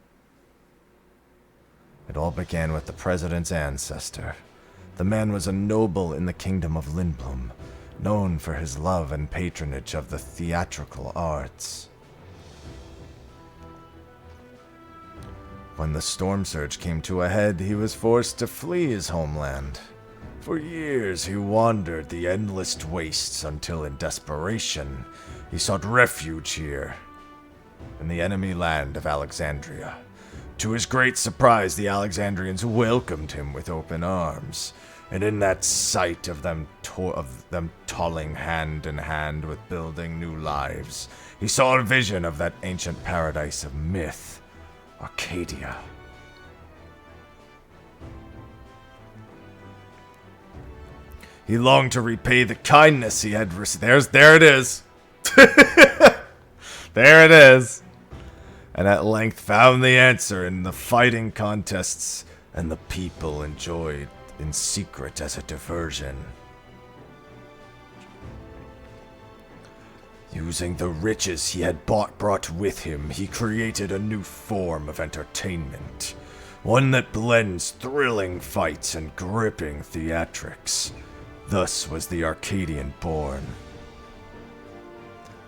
It all began with the President's ancestor. The man was a noble in the kingdom of Lindblom, known for his love and patronage of the theatrical arts. When the storm surge came to a head, he was forced to flee his homeland. For years he wandered the endless wastes until in desperation he sought refuge here, in the enemy land of Alexandria. To his great surprise, the Alexandrians welcomed him with open arms, and in that sight of them toiling hand in hand with building new lives, he saw a vision of that ancient paradise of myth, Arcadia. He longed to repay the kindness he had received. There it is. There it is. And at length found the answer in the fighting contests and the people enjoyed in secret as a diversion. Using the riches he had brought with him, he created a new form of entertainment. One that blends thrilling fights and gripping theatrics. Thus was the Arcadion born.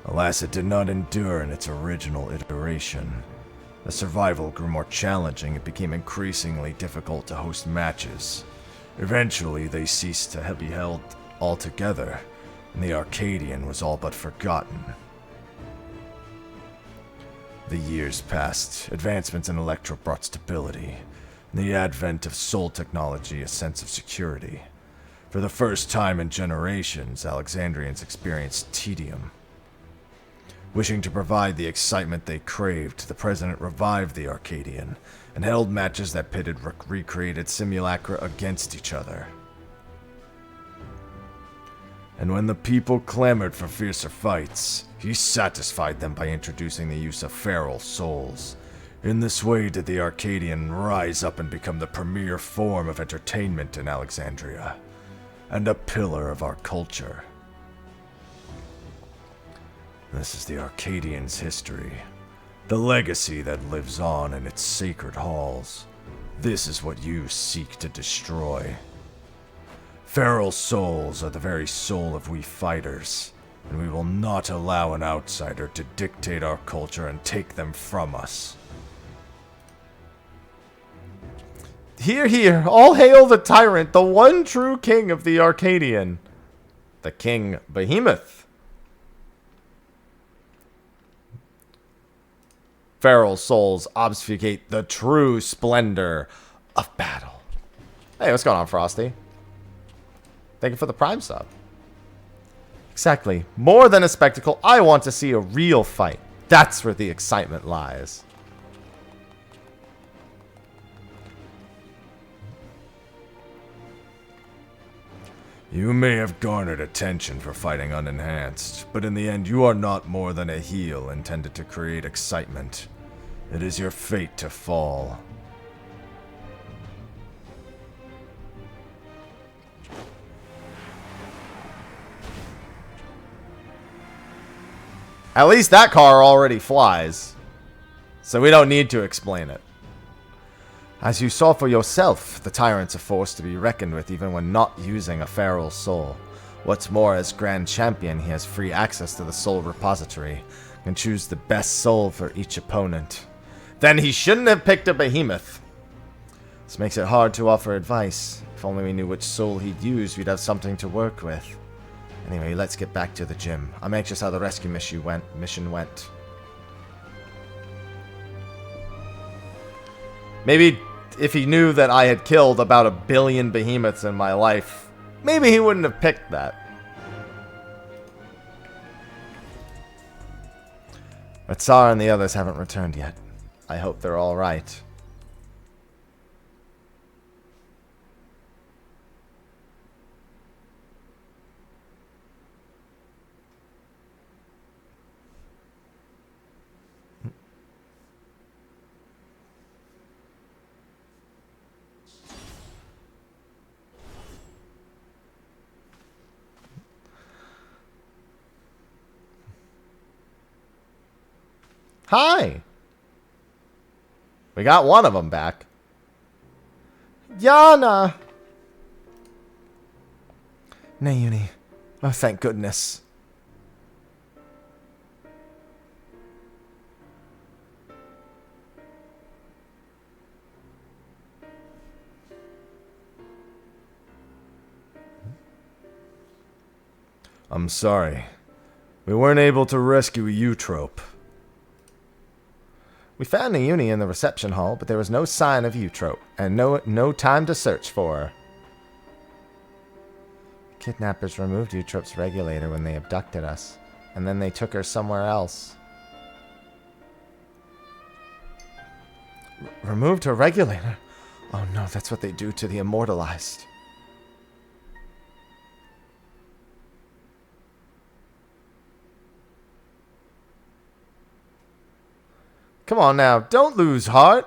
Alas, it did not endure in its original iteration. As survival grew more challenging, it became increasingly difficult to host matches. Eventually, they ceased to be held altogether, and the Arcadion was all but forgotten. The years passed. Advancements in Electro brought stability, and the advent of soul technology a sense of security. For the first time in generations, Alexandrians experienced tedium. Wishing to provide the excitement they craved, the president revived the Arcadion and held matches that pitted recreated simulacra against each other. And when the people clamored for fiercer fights, he satisfied them by introducing the use of feral souls. In this way did the Arcadion rise up and become the premier form of entertainment in Alexandria, and a pillar of our culture. This is the Arcadian's history, the legacy that lives on in its sacred halls. This is what you seek to destroy. Feral souls are the very soul of we fighters, and we will not allow an outsider to dictate our culture and take them from us. Hear, hear! All hail the tyrant, the one true king of the Arcadion, the King Behemoth. Feral souls obfuscate the true splendor of battle. Hey, what's going on, Frosty? Thank you for the Prime sub. Exactly. More than a spectacle, I want to see a real fight. That's where the excitement lies. You may have garnered attention for fighting unenhanced, but in the end you are not more than a heel intended to create excitement. It is your fate to fall. At least that car already flies, so we don't need to explain it. As you saw for yourself, the tyrant's a force to be reckoned with even when not using a feral soul. What's more, as Grand Champion, he has free access to the soul repository, and choose the best soul for each opponent. Then he shouldn't have picked a behemoth. This makes it hard to offer advice. If only we knew which soul he'd use, we'd have something to work with. Anyway, let's get back to the gym. I'm anxious how the rescue mission went. Maybe if he knew that I had killed about 1 billion behemoths in my life, maybe he wouldn't have picked that. But Tsar and the others haven't returned yet. I hope they're all right. Hi! We got one of them back. Yana! Nayuni. Oh, thank goodness. I'm sorry. We weren't able to rescue Eutrope. We found Nauni in the reception hall, but there was no sign of Eutrope, and no time to search for her. Kidnappers removed Eutrope's regulator when they abducted us, and then they took her somewhere else. Removed her regulator? Oh no, that's what they do to the immortalized. Come on now, don't lose heart.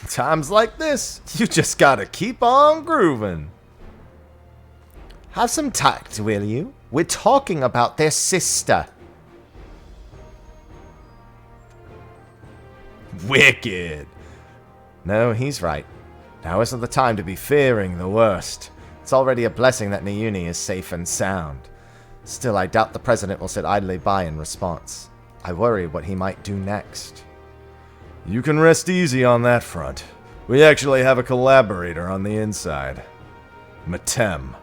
Times like this, you just gotta keep on grooving. Have some tact, will you? We're talking about their sister. Wicked. No, he's right. Now isn't the time to be fearing the worst. It's already a blessing that Nauni is safe and sound. Still, I doubt the president will sit idly by in response. I worry what he might do next. You can rest easy on that front. We actually have a collaborator on the inside. Metem.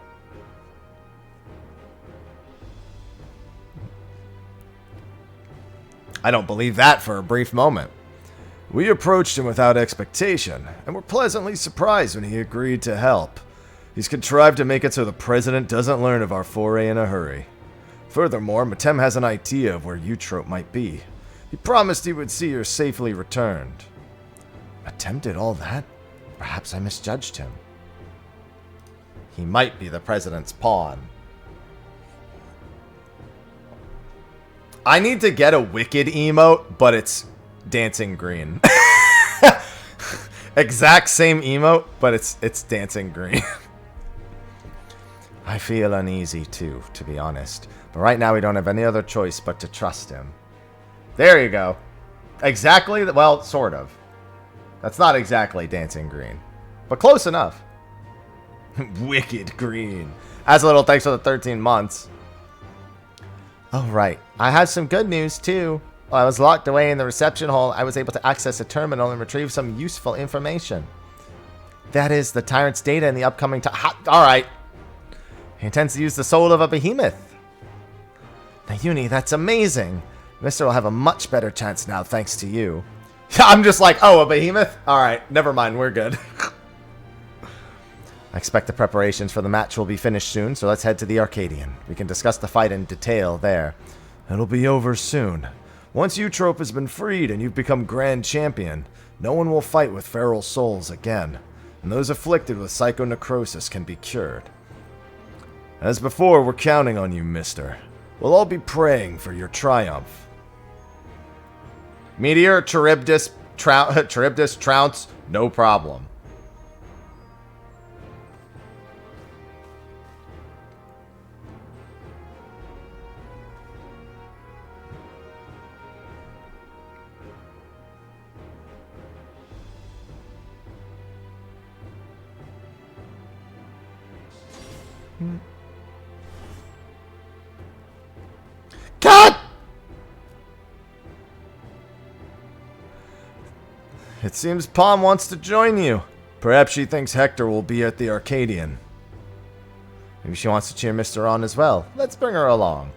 I don't believe that for a brief moment. We approached him without expectation, and were pleasantly surprised when he agreed to help. He's contrived to make it so the president doesn't learn of our foray in a hurry. Furthermore, Metem has an idea of where Eutrope might be. He promised he would see her safely returned. Metem did all that? Perhaps I misjudged him. He might be the president's pawn. I need to get a Wicked emote, but it's dancing green. Exact same emote, but it's dancing green. I feel uneasy too, to be honest. But right now we don't have any other choice but to trust him. There you go. Exactly, well, sort of. That's not exactly dancing green, but close enough. Wicked green. As a little thanks for the 13 months. Oh, right. I have some good news, too. While I was locked away in the reception hall, I was able to access a terminal and retrieve some useful information. That is, the tyrant's data in the upcoming Alright. He intends to use the soul of a behemoth. Nauni, that's amazing. Mister will have a much better chance now, thanks to you. I'm just like, oh, a behemoth? Alright, never mind, we're good. I expect the preparations for the match will be finished soon, so let's head to the Arcadion. We can discuss the fight in detail there. It'll be over soon. Once Eutrope has been freed and you've become Grand Champion, no one will fight with feral souls again, and those afflicted with psychonecrosis can be cured. As before, we're counting on you, mister. We'll all be praying for your triumph. Meteor, Charybdis, Trounce, no problem. God! It seems Palm wants to join you. Perhaps she thinks Hector will be at the Arcadion. Maybe she wants to cheer Mr. on as well. Let's bring her along.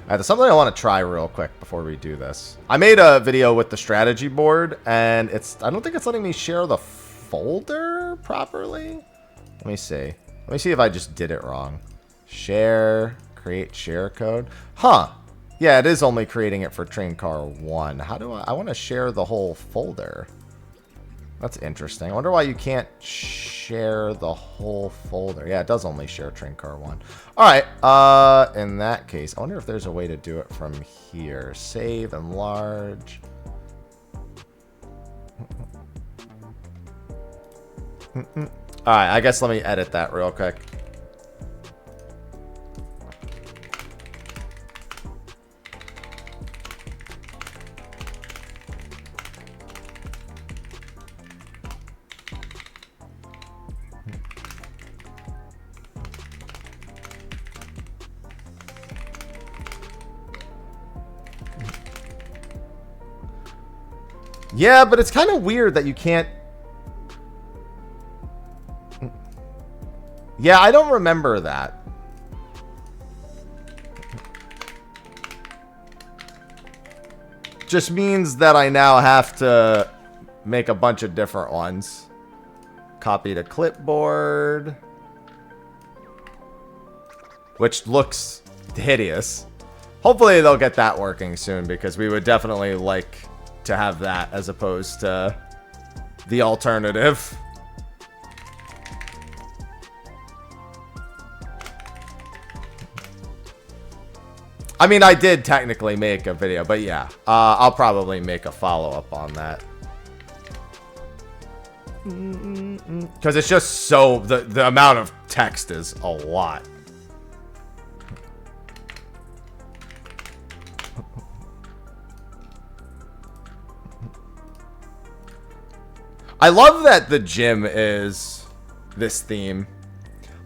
Alright, there's something I want to try real quick before we do this. I made a video with the strategy board, and I don't think it's letting me share the folder properly. Let me see. Let me see if I just did it wrong. Share, create share code. Huh. Yeah, it is only creating it for train car 1. How do I want to share the whole folder. That's interesting. I wonder why you can't share the whole folder. Yeah, it does only share train car 1. Alright, in that case, I wonder if there's a way to do it from here. Save, enlarge. Alright, I guess let me edit that real quick. Yeah, but it's kind of weird that you can't... Yeah, I don't remember that. Just means that I now have to make a bunch of different ones. Copy to clipboard. Which looks hideous. Hopefully they'll get that working soon, because we would definitely like to have that as opposed to the alternative. I mean, I did technically make a video, but yeah, I'll probably make a follow-up on that. Because it's just so, the amount of text is a lot. I love that the gym is this theme.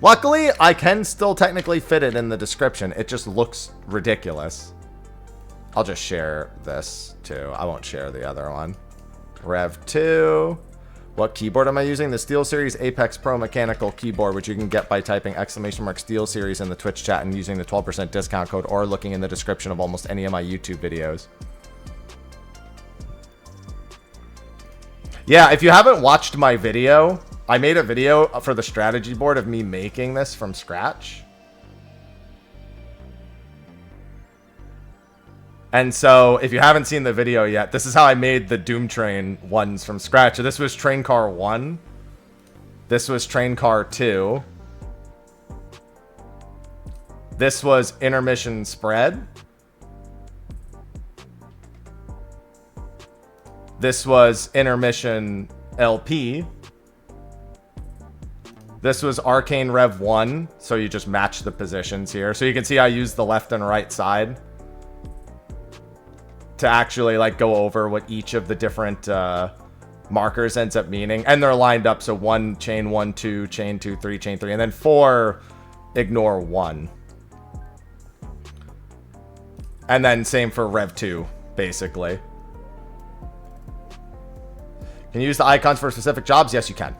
Luckily, I can still technically fit it in the description. It just looks ridiculous. I'll just share this too. I won't share the other one. Rev 2. What keyboard am I using? The SteelSeries Apex Pro mechanical keyboard, which you can get by typing !SteelSeries in the Twitch chat and using the 12% discount code, or looking in the description of almost any of my YouTube videos. Yeah, if you haven't watched my video, I made a video for the strategy board of me making this from scratch. And so, if you haven't seen the video yet, this is how I made the Doom Train ones from scratch. So this was Train Car 1. This was Train Car 2. This was Intermission Spread. This was Intermission LP. This was Arcane Rev 1. So you just match the positions here. So you can see I used the left and right side to actually like go over what each of the different markers ends up meaning. And they're lined up. So 1, chain 1, 2, chain 2, 3, chain 3. And then 4, ignore 1. And then same for Rev 2, basically. Can you use the icons for specific jobs? Yes, you can.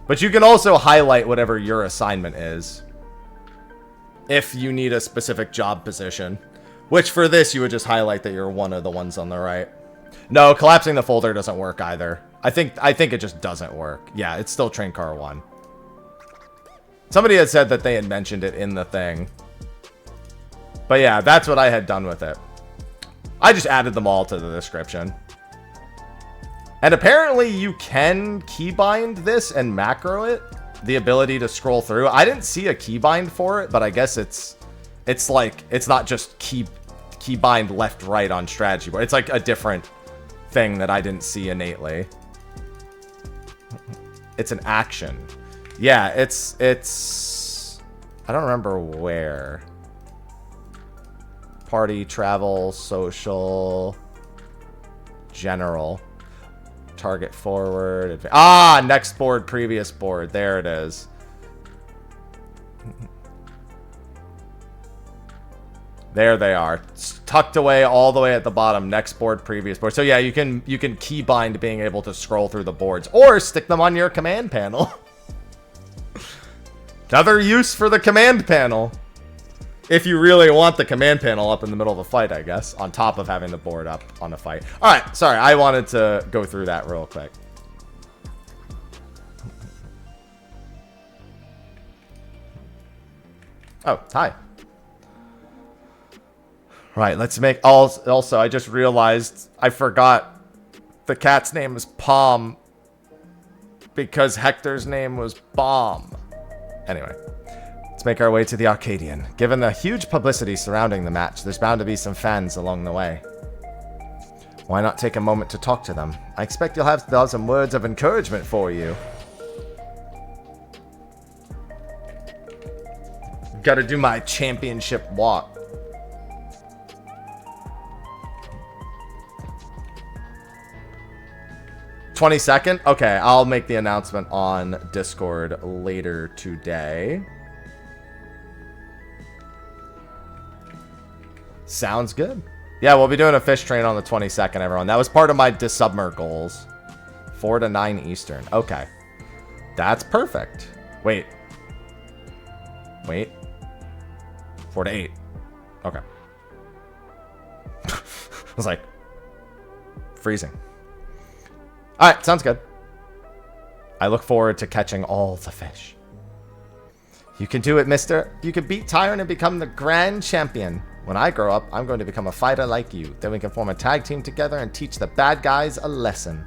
But you can also highlight whatever your assignment is, if you need a specific job position. Which for this, you would just highlight that you're one of the ones on the right. No, collapsing the folder doesn't work either. I think it just doesn't work. Yeah, it's still Train Car 1. Somebody had said that they had mentioned it in the thing. But yeah, that's what I had done with it. I just added them all to the description. And apparently you can keybind this and macro it. The ability to scroll through. I didn't see a keybind for it, but I guess it's like, it's not just keybind left, right on strategy board. It's like a different thing that I didn't see innately. It's an action. Yeah, it's I don't remember where. Party, travel, social, general, target forward. Next board, previous board. There it is. There they are. It's tucked away all the way at the bottom. Next board, previous board. So yeah, you can keybind being able to scroll through the boards or stick them on your command panel. Another use for the command panel. If you really want the command panel up in the middle of the fight, I guess, on top of having the board up on the fight. All right, sorry, I wanted to go through that real quick. Oh, hi. Right, let's make... Also, I just realized I forgot the cat's name is Palm because Hector's name was Bomb. Anyway. Let's make our way to the Arcadion. Given the huge publicity surrounding the match, there's bound to be some fans along the way. Why not take a moment to talk to them? I expect they'll have some words of encouragement for you. Gotta do my championship walk. $22nd? Okay, I'll make the announcement on Discord later today. Sounds good. Yeah, we'll be doing a fish train on the 22nd, everyone. That was part of my December goals. 4 to 9 Eastern. Okay. That's perfect. Wait. 4 to 8. Okay. I was like, freezing. Alright, sounds good. I look forward to catching all the fish. You can do it, mister. You can beat Tyrant and become the grand champion. When I grow up, I'm going to become a fighter like you. Then we can form a tag team together and teach the bad guys a lesson.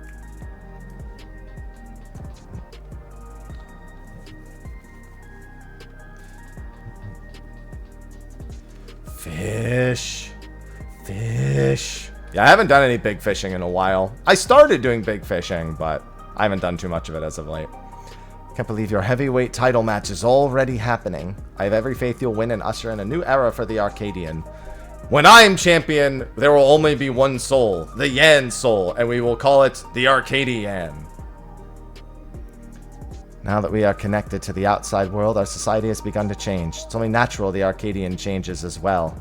Fish. Fish. Yeah, I haven't done any big fishing in a while. I started doing big fishing, but I haven't done too much of it as of late. Can't believe your heavyweight title match is already happening. I have every faith you'll win and usher in a new era for the Arcadion. When I am champion, there will only be one soul, the Yan soul, and we will call it the Arcadian. Now that we are connected to the outside world, our society has begun to change. It's only natural the Arcadian changes as well.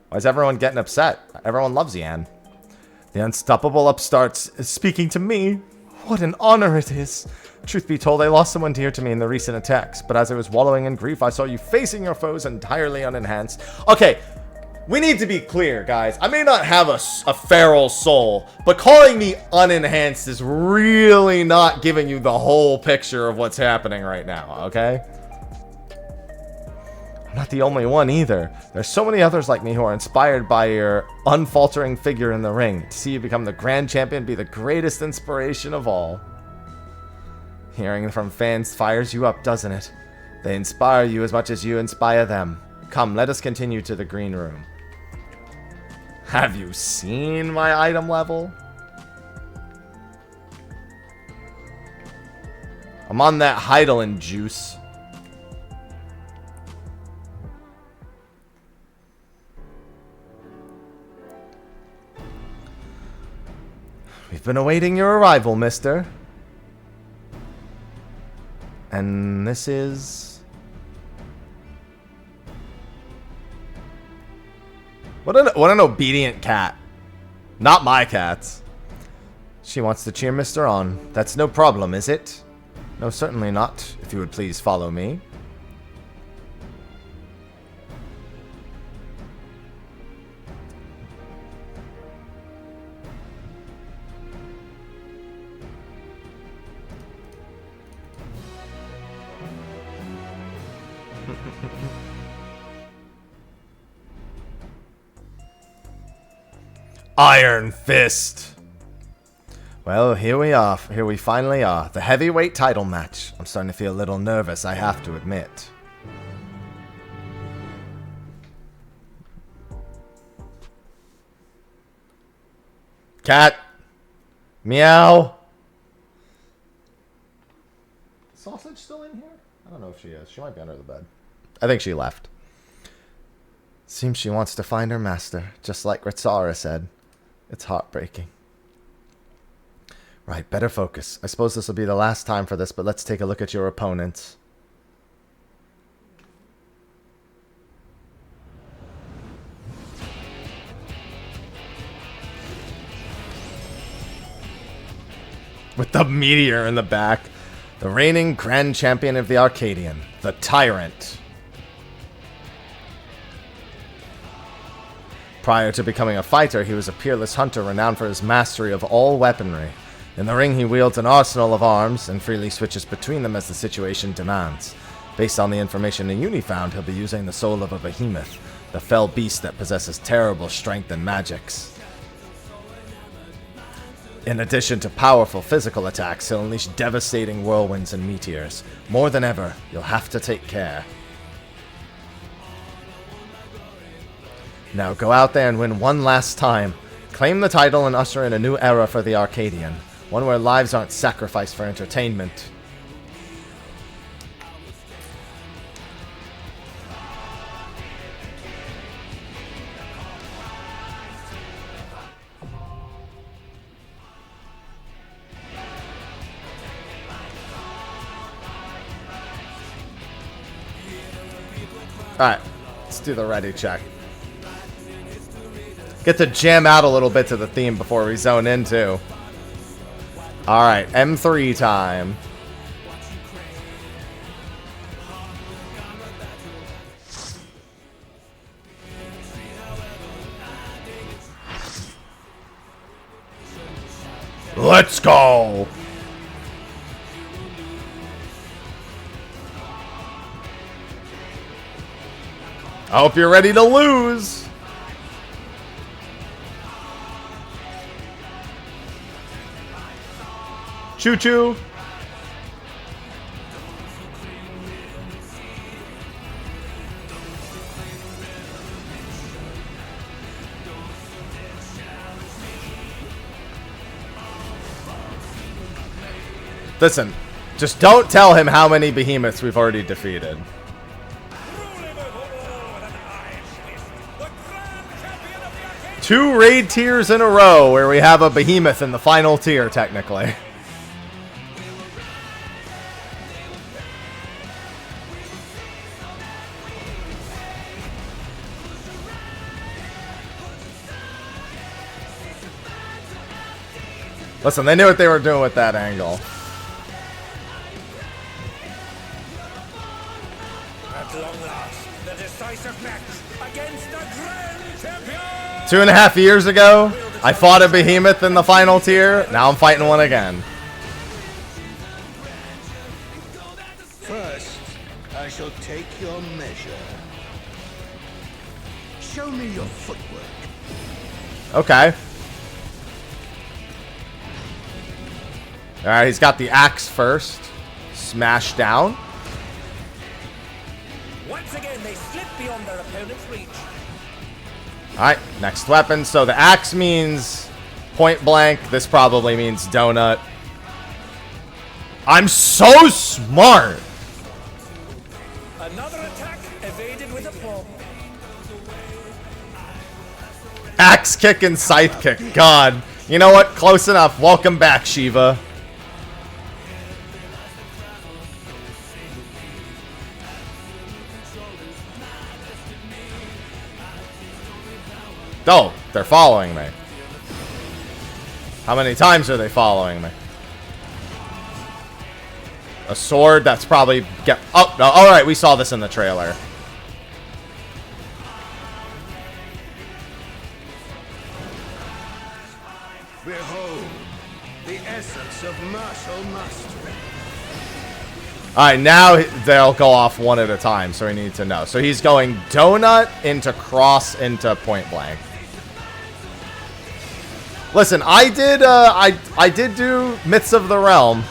Why is everyone getting upset? Everyone loves Yan. The unstoppable upstarts is speaking to me. What an honor it is. Truth be told, I lost someone dear to me in the recent attacks, but as I was wallowing in grief, I saw you facing your foes entirely unenhanced. Okay, we need to be clear, guys. I may not have a feral soul, but calling me unenhanced is really not giving you the whole picture of what's happening right now, okay? I'm not the only one either. There's so many others like me who are inspired by your unfaltering figure in the ring. To see you become the grand champion be the greatest inspiration of all. Hearing from fans fires you up, doesn't it? They inspire you as much as you inspire them. Come, let us continue to the green room. Have you seen my item level? I'm on that Heidelin juice. We've been awaiting your arrival, mister. And this is... What an obedient cat. Not my cats. She wants to cheer mister on. That's no problem, is it? No, certainly not. If you would please follow me. Iron Fist. Well, here we are. Here we finally are. The heavyweight title match. I'm starting to feel a little nervous, I have to admit. Cat. Meow. Sausage still in here? I don't know if she is. She might be under the bed. I think she left. Seems she wants to find her master, just like Ritzara said. It's heartbreaking. Right, better focus. I suppose this will be the last time for this, but let's take a look at your opponents. With the meteor in the back. The reigning grand champion of the Arcadion, the Tyrant. Prior to becoming a fighter, he was a peerless hunter renowned for his mastery of all weaponry. In the ring, he wields an arsenal of arms and freely switches between them as the situation demands. Based on the information the Uni found, he'll be using the soul of a behemoth, the fell beast that possesses terrible strength and magics. In addition to powerful physical attacks, he'll unleash devastating whirlwinds and meteors. More than ever, you'll have to take care. Now go out there and win one last time. Claim the title and usher in a new era for the Arcadion. One where lives aren't sacrificed for entertainment. Alright, let's do the ready check. Get to jam out a little bit to the theme before we zone in, too. Alright, M3 time. Let's go! I hope you're ready to lose! Choo-choo! Listen, just don't tell him how many behemoths we've already defeated. Two raid tiers in a row where we have a behemoth in the final tier, technically. Listen, they knew what they were doing with that angle. At long last, the decisive match against the Grand Champion! 2.5 years ago, I fought a behemoth in the final tier. Now I'm fighting one again. First, I shall take your measure. Show me your footwork. Okay. Alright, he's got the axe first. Smash down. Once again, they slip beyond their opponent's reach. Alright, next weapon. So the axe means point blank. This probably means donut. I'm so smart! Another attack evaded with a palm. Axe kick and scythe kick. God. You know what? Close enough. Welcome back, Shiva. Oh, they're following me. How many times are they following me? A sword, that's probably... Oh, no, alright, we saw this in the trailer. Behold, the essence of martial mastery. Alright, now they'll go off one at a time, so we need to know. So he's going donut into cross into point blank. Listen, I did do Myths of the Realm.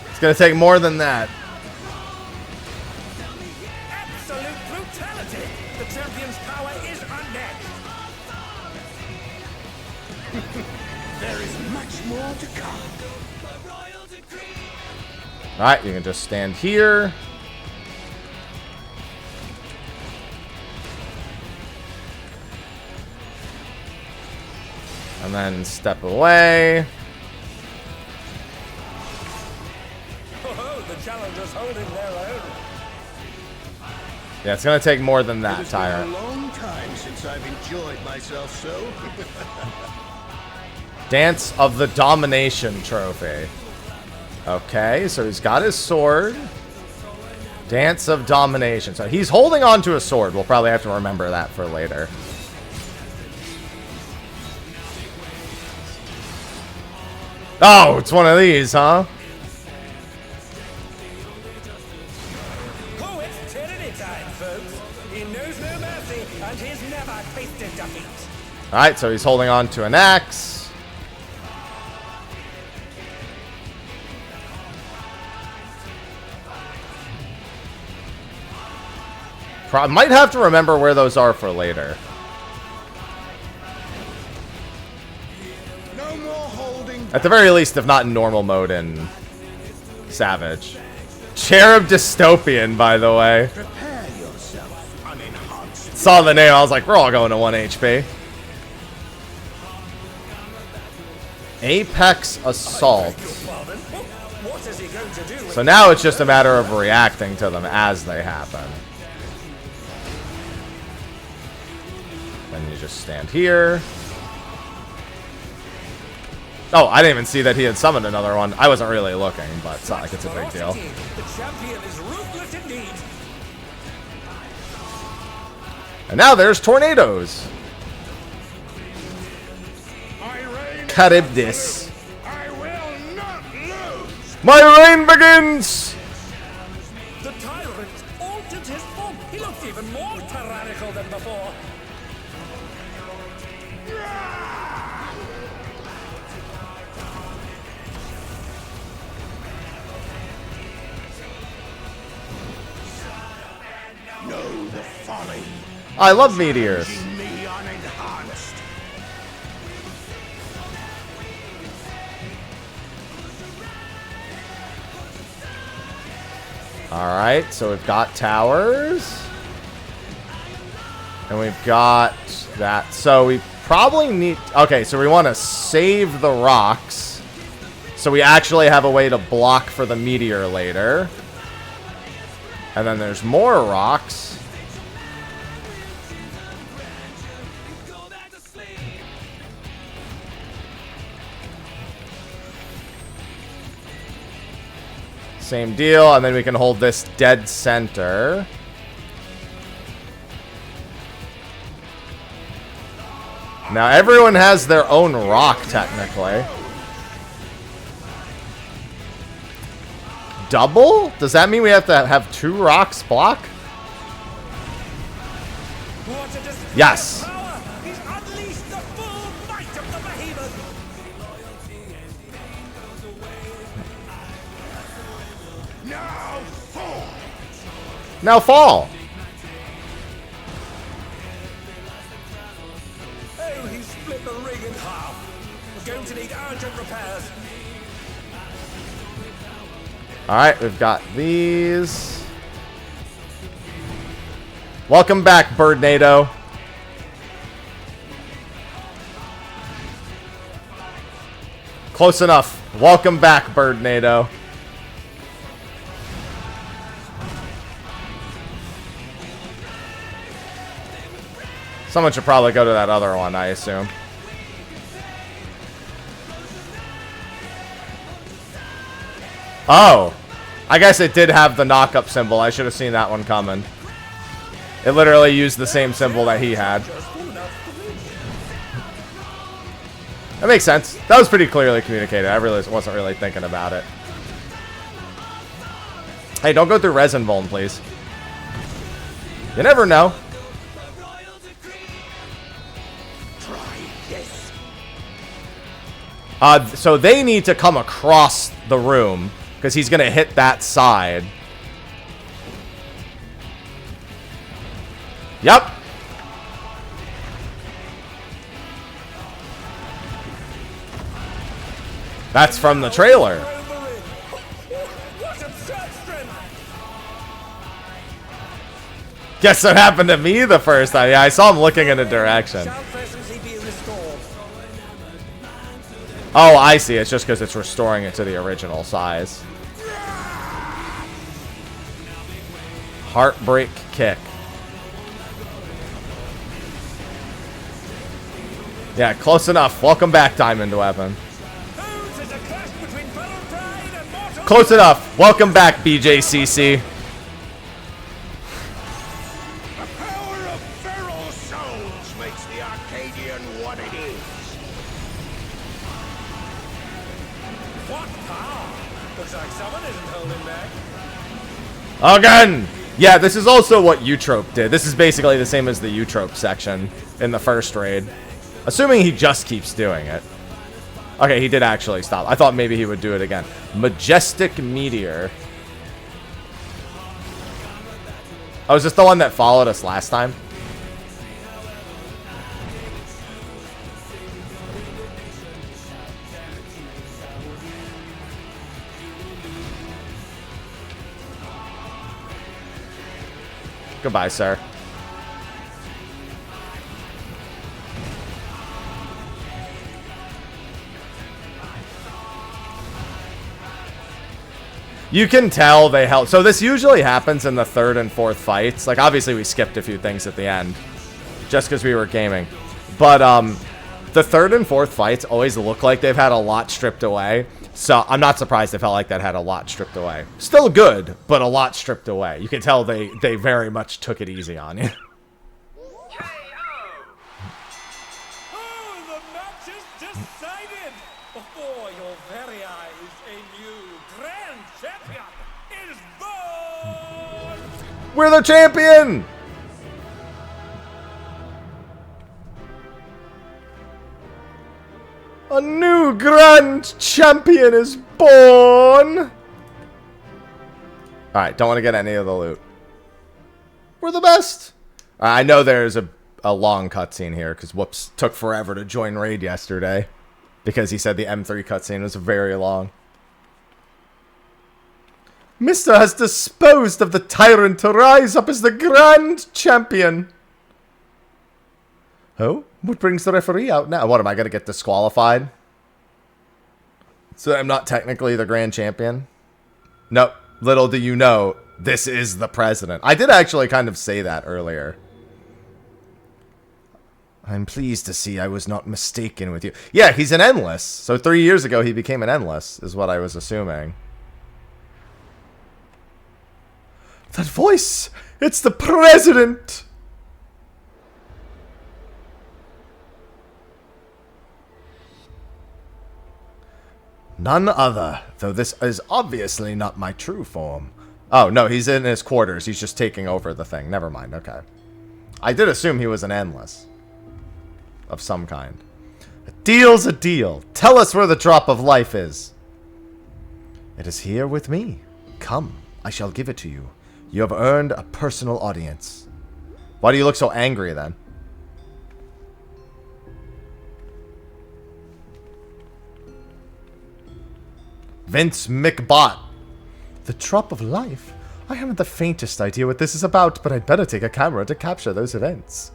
It's gonna take more than that. Absolute brutality! The champion's power is unmatched. There is much more to come. Alright, you can just stand here. And then step away. Oh, the challenger's holding their own. Yeah, it's gonna take more than that, It's been a Tyrant. long time since I've enjoyed myself so. Dance of the Domination Trophy. Okay, so he's got his sword. Dance of Domination. So he's holding on to a sword. We'll probably have to remember that for later. Oh, it's one of these, huh? Oh, it's tyranny time, folks. He knows no mercy, and he's never tasted defeat. Alright, so he's holding on to an axe. Might have to remember where those are for later. No more holding. At the very least, if not in normal mode in Savage. Cherub Dystopian, by the way. Prepare yourself, unenhanced. Saw the name, I was like, we're all going to 1 HP. Apex Assault. Pardon? What is he going to do? So now it's just a matter of reacting to them as they happen. And you just stand here. Oh, I didn't even see that he had summoned another one. I wasn't really looking, but it's not like it's a big deal. The champion is ruthless indeed. And now there's tornadoes. Charybdis. I will not lose. My reign begins! The tyrant altered his form. He looks even more tyrannical than before. Know the folly. I love meteors. Me unenhanced. Alright, so we've got towers. And we've got that. So we probably need... Okay, so we want to save the rocks. So we actually have a way to block for the meteor later. And then there's more rocks. Same deal, and then we can hold this dead center. Now everyone has their own rock, technically. Double? Does that mean we have to have 2 rocks block? Yes. He's unleashed the full might of the behemoth. Now fall. Now fall. Oh, he split the ring in half. We're going to need urgent repairs. Alright, we've got these. Welcome back, Birdnado. Close enough. Welcome back, Birdnado. Someone should probably go to that other one, I assume. Oh. I guess it did have the knock-up symbol. I should have seen that one coming. It literally used the same symbol that he had. That makes sense. That was pretty clearly communicated. I really wasn't really thinking about it. Hey, don't go through resin vuln, please. You never know. So they need to come across the room, because he's going to hit that side. Yep. That's from the trailer. What absurd strength! Guess what happened to me the first time. Yeah, I saw him looking in a direction. Shall presently be restored. Oh, I see. It's just because it's restoring it to the original size. Heartbreak kick. Yeah, close enough. Welcome back, Diamond Weapon. Whose is a clash between feral pride and mortal... Close enough. Welcome back, BJCC. The power of feral souls makes the Arcadion what it is. What power? Looks like someone isn't holding back. Again! Yeah, this is also what Eutrope did. This is basically the same as the Eutrope section in the first raid. Assuming he just keeps doing it. Okay, he did actually stop. I thought maybe he would do it again. Majestic Meteor. Oh, is this the one that followed us last time? Goodbye, sir. You can tell they help. So this usually happens in the 3rd and 4th fights. Like, obviously we skipped a few things at the end. just because we were gaming. But the third and fourth fights always look like they've had a lot stripped away. So I'm not surprised it felt like that had a lot stripped away. Still good, but a lot stripped away. You can tell they very much took it easy on you. Oh, the match is decided! Before your very eyes, a new grand champion is born! We're the champion! A new grand champion is born! Alright, don't want to get any of the loot. We're the best! I know there's a long cutscene here, because Whoops took forever to join Raid yesterday. Because he said the M3 cutscene was very long. Mister has disposed of the tyrant to rise up as the grand champion. Oh? What brings the referee out now? What, am I going to get disqualified? So I'm not technically the grand champion? Nope. Little do you know, this is the president. I did actually kind of say that earlier. I'm pleased to see I was not mistaken with you. Yeah, he's an endless. So 3 years ago he became an endless, is what I was assuming. That voice! It's the president! None other, though this is obviously not my true form. Oh, no, he's in his quarters. He's just taking over the thing. Never mind, okay. I did assume he was an endless. Of some kind. A deal's a deal. Tell us where the drop of life is. It is here with me. Come, I shall give it to you. You have earned a personal audience. Why do you look so angry then? Vince McBot. The drop of life? I haven't the faintest idea what this is about, but I'd better take a camera to capture those events.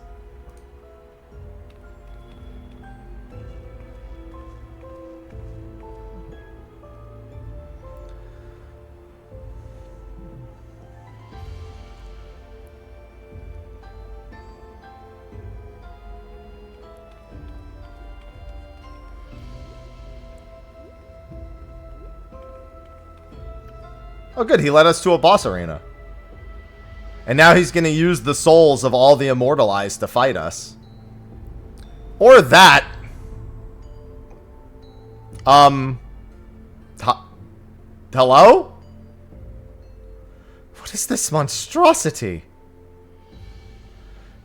Oh good, he led us to a boss arena. And now he's going to use the souls of all the immortalized to fight us. Or that. Hello? What is this monstrosity?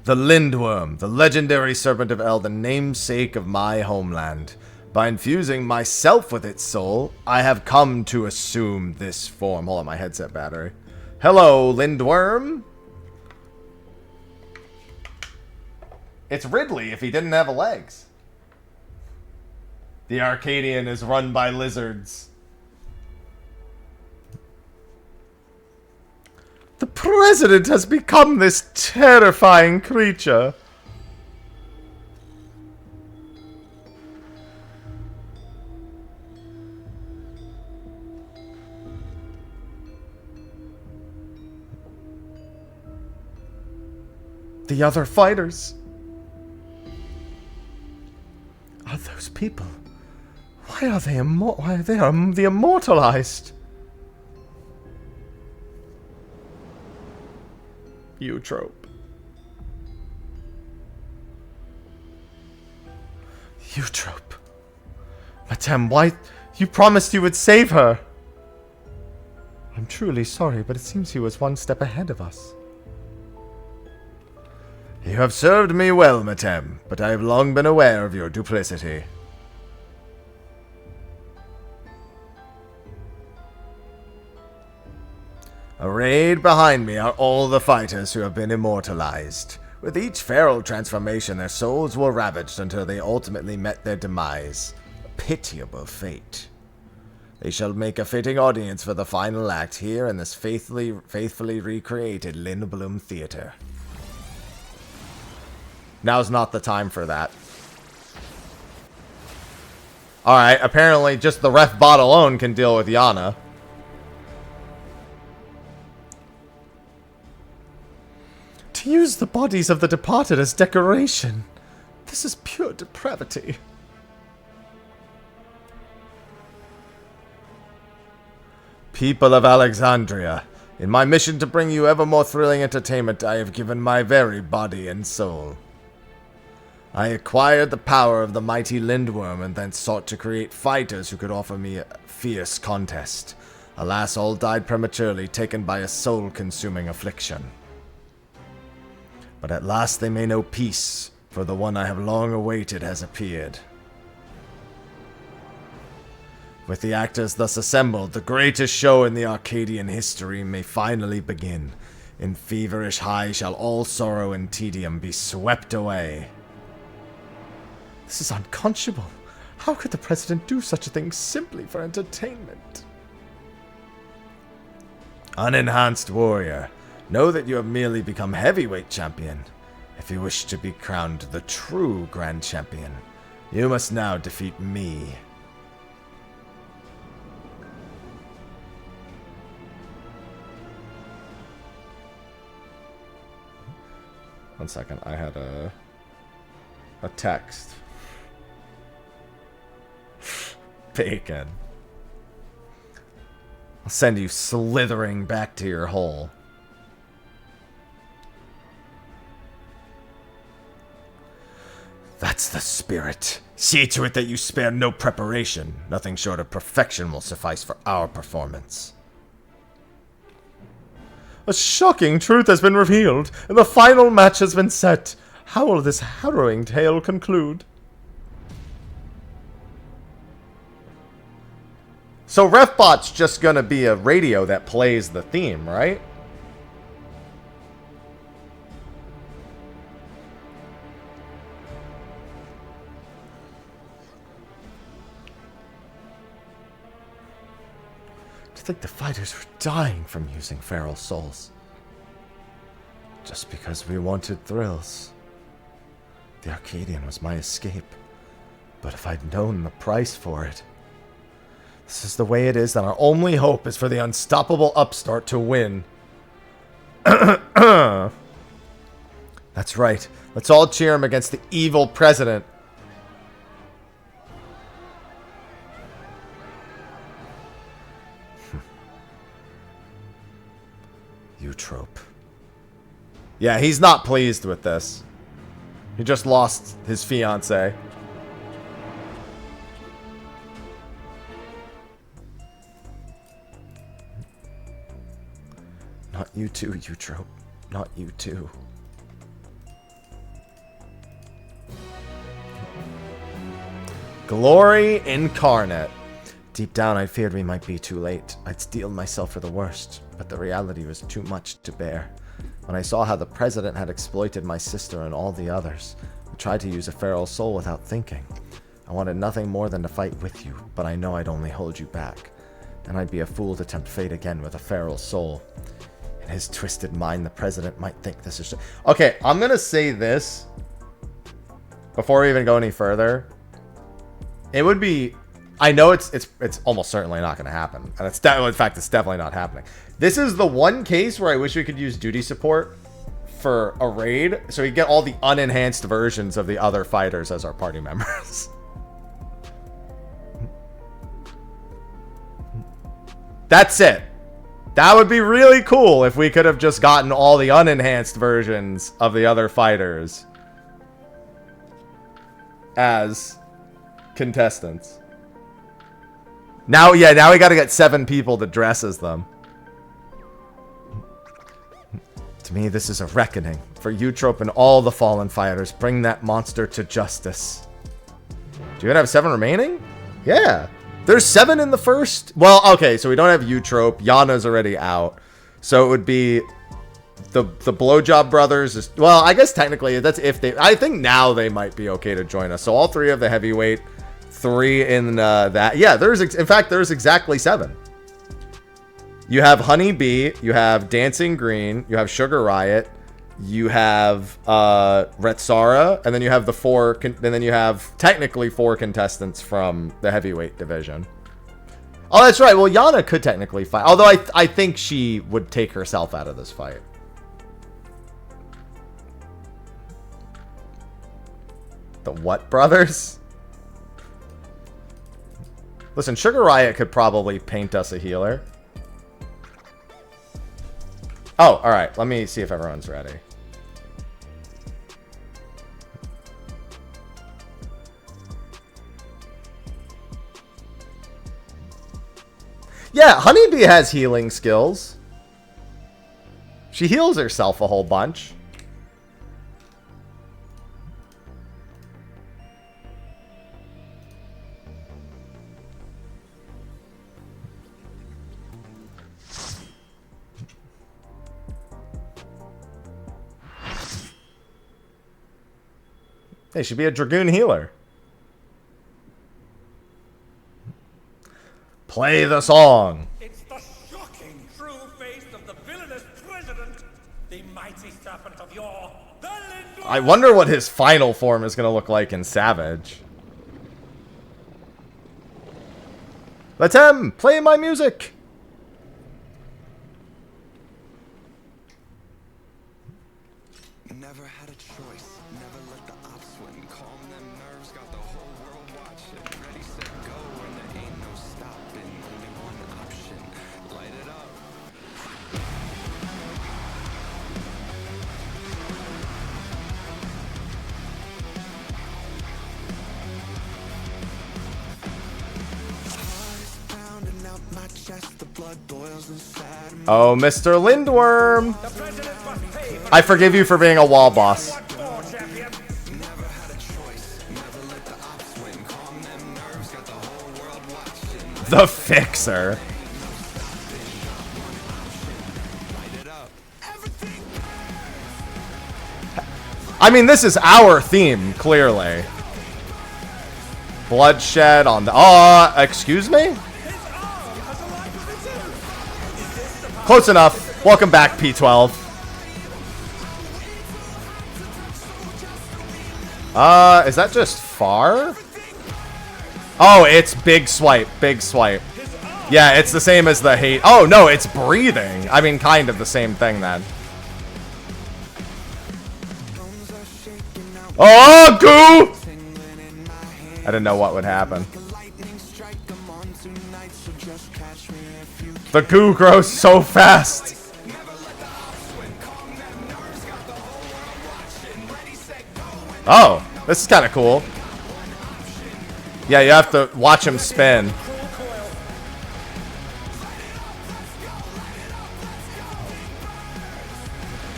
The Lindworm, the legendary serpent of El, the namesake of my homeland. By infusing myself with its soul, I have come to assume this form. Hold on, my headset battery. Hello, Lindworm. It's Ridley if he didn't have legs. The Arcadion is run by lizards. The president has become this terrifying creature. The other fighters. Are those people? Why are they the immortalized? Eutrope. Eutrope. Madame, why? You promised you would save her. I'm truly sorry, but it seems he was one step ahead of us. You have served me well, Madame, but I have long been aware of your duplicity. Arrayed behind me are all the fighters who have been immortalized. With each feral transformation, their souls were ravaged until they ultimately met their demise. A pitiable fate. They shall make a fitting audience for the final act here in this faithfully recreated Lindblom Theater. Now's not the time for that. Alright, apparently just the ref bot alone can deal with Yana. To use the bodies of the departed as decoration. This is pure depravity. People of Alexandria, in my mission to bring you ever more thrilling entertainment, I have given my very body and soul. I acquired the power of the mighty Lindworm and then sought to create fighters who could offer me a fierce contest. Alas, all died prematurely, taken by a soul-consuming affliction. But at last they may know peace, for the one I have long awaited has appeared. With the actors thus assembled, the greatest show in the Arcadian history may finally begin. In feverish high shall all sorrow and tedium be swept away. This is unconscionable. How could the president do such a thing simply for entertainment? Unenhanced warrior, know that you have merely become heavyweight champion. If you wish to be crowned the true grand champion, you must now defeat me. 1 second, I had a text. Bacon. I'll send you slithering back to your hole. That's the spirit. See to it that you spare no preparation. Nothing short of perfection will suffice for our performance. A shocking truth has been revealed, and the final match has been set. How will this harrowing tale conclude? So RefBot's just gonna be a radio that plays the theme, right? To think the fighters were dying from using feral souls. Just because we wanted thrills. The Arcadion was my escape. But if I'd known the price for it... This is the way it is, then our only hope is for the unstoppable upstart to win. That's right. Let's all cheer him against the evil president. Eutrope. Yeah, he's not pleased with this. He just lost his fiancée. Not you too, Eutrope. Not you too. Glory incarnate. Deep down, I feared we might be too late. I'd steeled myself for the worst, but the reality was too much to bear. When I saw how the president had exploited my sister and all the others, I tried to use a feral soul without thinking. I wanted nothing more than to fight with you, but I know I'd only hold you back. And I'd be a fool to tempt fate again with a feral soul. In his twisted mind, the president might think this is... Okay, I'm gonna say this before we even go any further. It would be... I know it's almost certainly not going to happen. And it's in fact, it's definitely not happening. This is the one case where I wish we could use duty support for a raid, so we get all the unenhanced versions of the other fighters as our party members. That's it. That would be really cool if we could have just gotten all the unenhanced versions of the other fighters as contestants. Now, yeah, now we gotta get 7 people to dress as them. To me, this is a reckoning. For Eutrope and all the fallen fighters, bring that monster to justice. Do you have 7 remaining? Yeah. There's 7 in the first... Well, okay, so we don't have Eutrope. Yana's already out. So it would be... The Blowjob Brothers is... Well, I guess technically, that's if they... I think now they might be okay to join us. So all 3 of the heavyweight... 3 in that. Yeah, in fact, there's exactly 7. You have Honey Bee, you have Dancing Green, you have Sugar Riot, you have Retsara, and then you have the 4, and then you have technically 4 contestants from the heavyweight division. Oh, that's right. Well, Yana could technically fight, although I think she would take herself out of this fight. The what brothers? Listen, Sugar Riot could probably paint us a healer. Oh, alright. Let me see if everyone's ready. Yeah, Honeybee has healing skills. She heals herself a whole bunch. Hey, she'd be a Dragoon healer. Play the song. It's the shocking true face of the villainous president, the mighty serpent of yore, the Lindor. I wonder what his final form is going to look like in Savage. Let him play my music. Never had a choice, never let the ops win. Calm them nerves, got the whole world watching. Ready, set, go, and there ain't no stopping. Only one option, light it up. Heart is pounding out my chest, the blood boils inside me. Oh, Mr. Lindworm. The president must pay for I forgive you for being a wall boss. what for, champion. Never had a choice, never let the ops win. Calm them nerves, got the whole world watching. The Fixer. Light it up. Everything. I mean, this is our theme, clearly. Bloodshed on the... excuse me? Close enough. Welcome back, P12. Is that just far? Oh, it's big swipe, big swipe. Yeah, it's the same as the hate. Oh, no, it's breathing. I mean, kind of the same thing, then. Oh, goo! I didn't know what would happen. The goo grows so fast. Oh, this is kind of cool. Yeah, you have to watch him spin.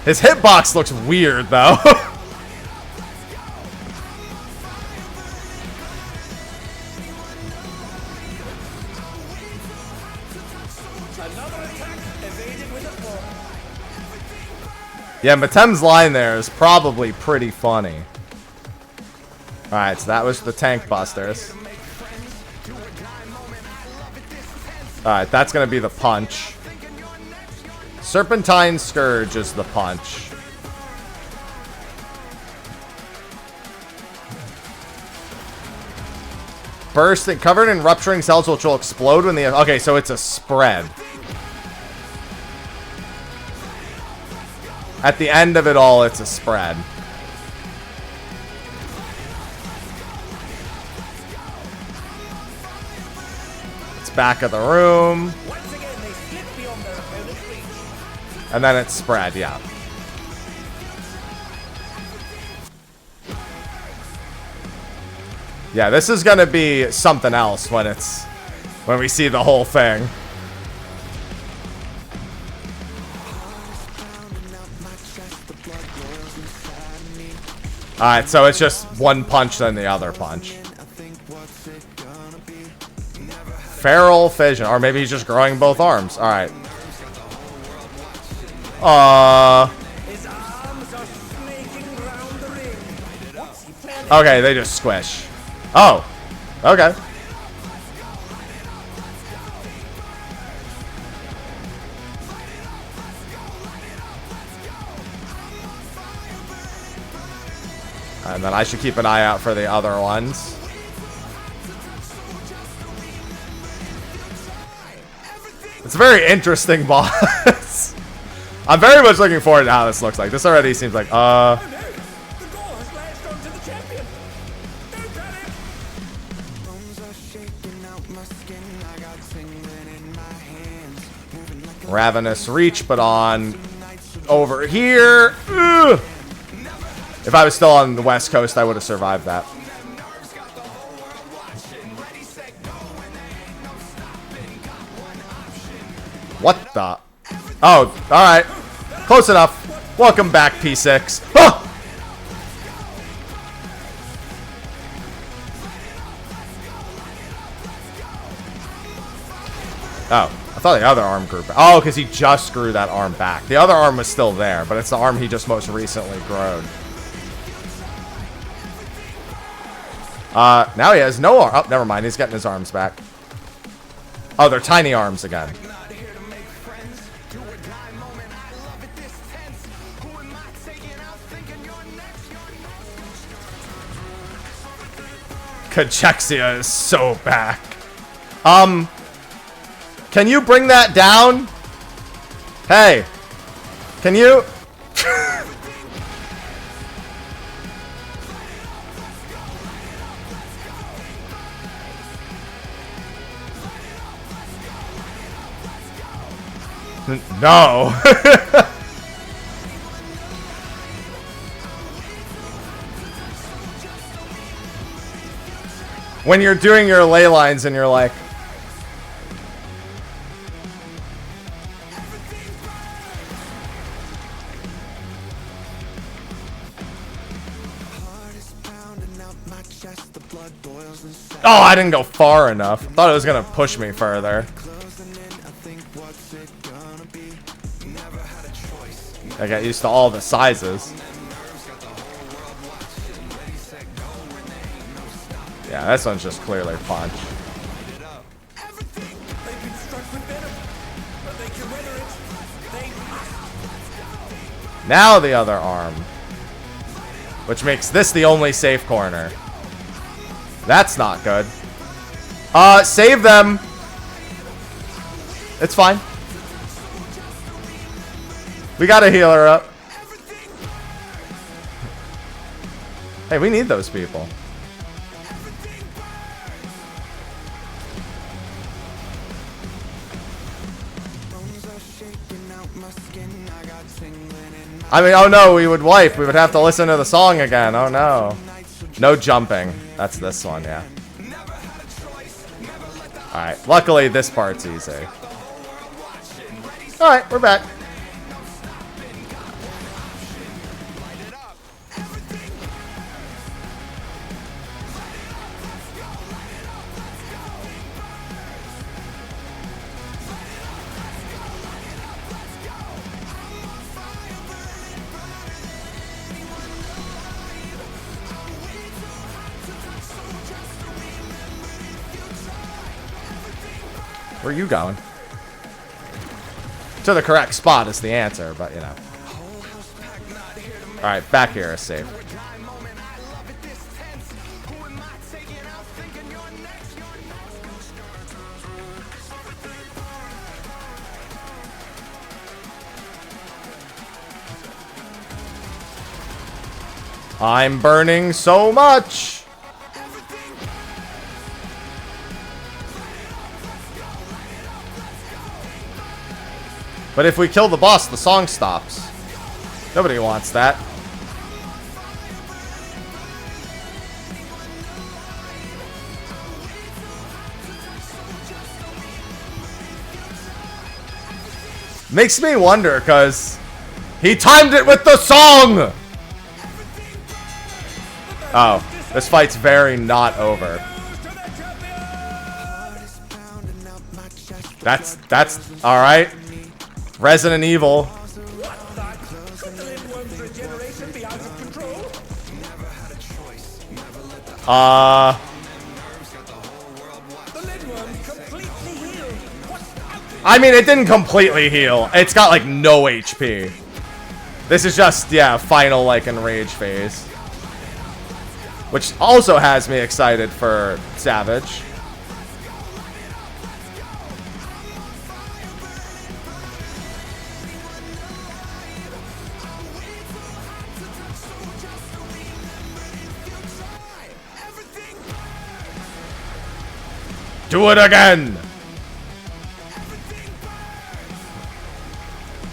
His hitbox looks weird, though. Yeah, Matem's line there is probably pretty funny. Alright, so that was the tank busters. Alright, that's gonna be the punch. Serpentine Scourge is the punch. Bursting, covered in rupturing cells which will explode when the... Okay, so it's a spread. At the end of it all, it's a spread. It's back of the room. Once again, they slip beyond their opponent's reach. And then it's spread, yeah. Yeah, this is gonna be something else when we see the whole thing. Alright, so it's just one punch then the other punch. Feral Fission. Or maybe he's just growing both arms. Alright. His arms are snaking round the ring. What's he planning? Okay, they just squish. Oh. Okay. And then I should keep an eye out for the other ones. It's a very interesting boss. I'm very much looking forward to how this looks like. This already seems like, Oh no! The door has latched onto the champion. Ravenous Reach, but on over here. Ugh. If I was still on the West Coast, I would have survived that. What the? Oh, alright. Close enough. Welcome back, P6. Ah! Oh, I thought the other arm grew back. Oh, because he just grew that arm back. The other arm was still there, but it's the arm he just most recently grown. Now he has no arm. Oh, never mind. He's getting his arms back. Oh, they're tiny arms again. Cachexia is so back. Can you bring that down? Hey. Can you? No. When you're doing your ley lines and you're like, oh, I didn't go far enough. I thought it was gonna push me further. I got used to all the sizes. Yeah, this one's just clearly punch. Now the other arm. Which makes this the only safe corner. That's not good. Save them. It's fine. We gotta heal her up. Hey, we need those people. I mean, oh no, we would wipe. We would have to listen to the song again. Oh no. No jumping. That's this one, yeah. Alright, luckily this part's easy. Alright, we're back. Where are you going? To the correct spot is the answer, but you know. Alright, back here is safe. I'm burning so much! But if we kill the boss, the song stops. Nobody wants that. Makes me wonder, because he timed it with the song! Oh, this fight's very not over. That's alright. Resident Evil. I mean, it didn't completely heal. It's got like no HP. This is just, yeah, final like enrage phase. Which also has me excited for Savage. Do it again!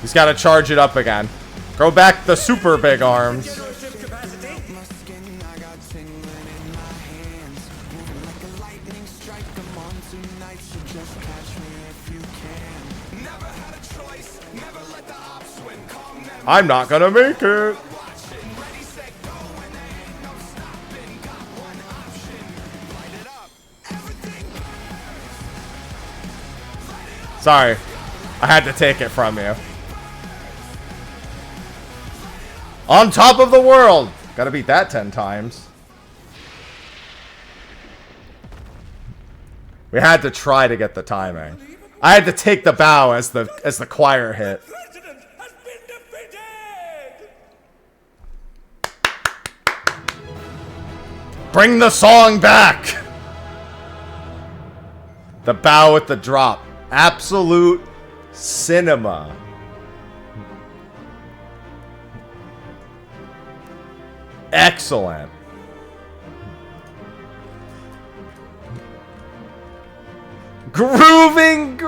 He's got to charge it up again. Grow back the super big arms. Regenerative capacity? My skin, I got tingling in my hands. Moving like a lightning strike. I'm on tonight, so just catch me if you can. Never had a choice, never let the ops win. Calm them, I'm not gonna make it. watching. Ready, set, go, and there ain't no stopping. Got one option, light it up. Everything Sorry. I had to take it from you. On top of the world. Gotta beat that 10 times. We had to try to get the timing. I had to take the bow as the choir hit. President has been defeated! Bring the song back. The bow with the drop. Absolute cinema. Excellent. Grooving.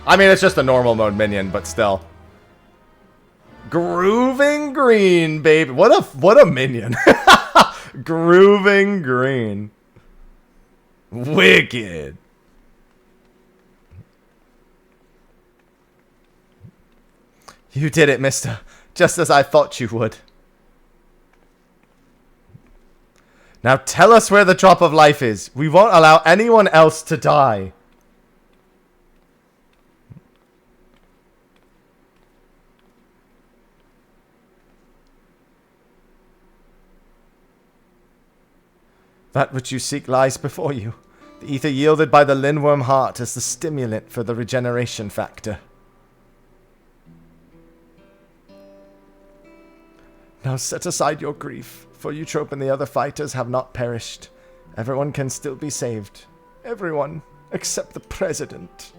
I mean, it's just a normal mode minion, but still. Grooving green, baby. What a minion. Grooving green. Wicked. You did it, mister. Just as I thought you would. Now tell us where the drop of life is. We won't allow anyone else to die. That which you seek lies before you. The ether yielded by the Lindworm heart is the stimulant for the regeneration factor. Now set aside your grief, for Eutrope and the other fighters have not perished. Everyone can still be saved. Everyone, except the President.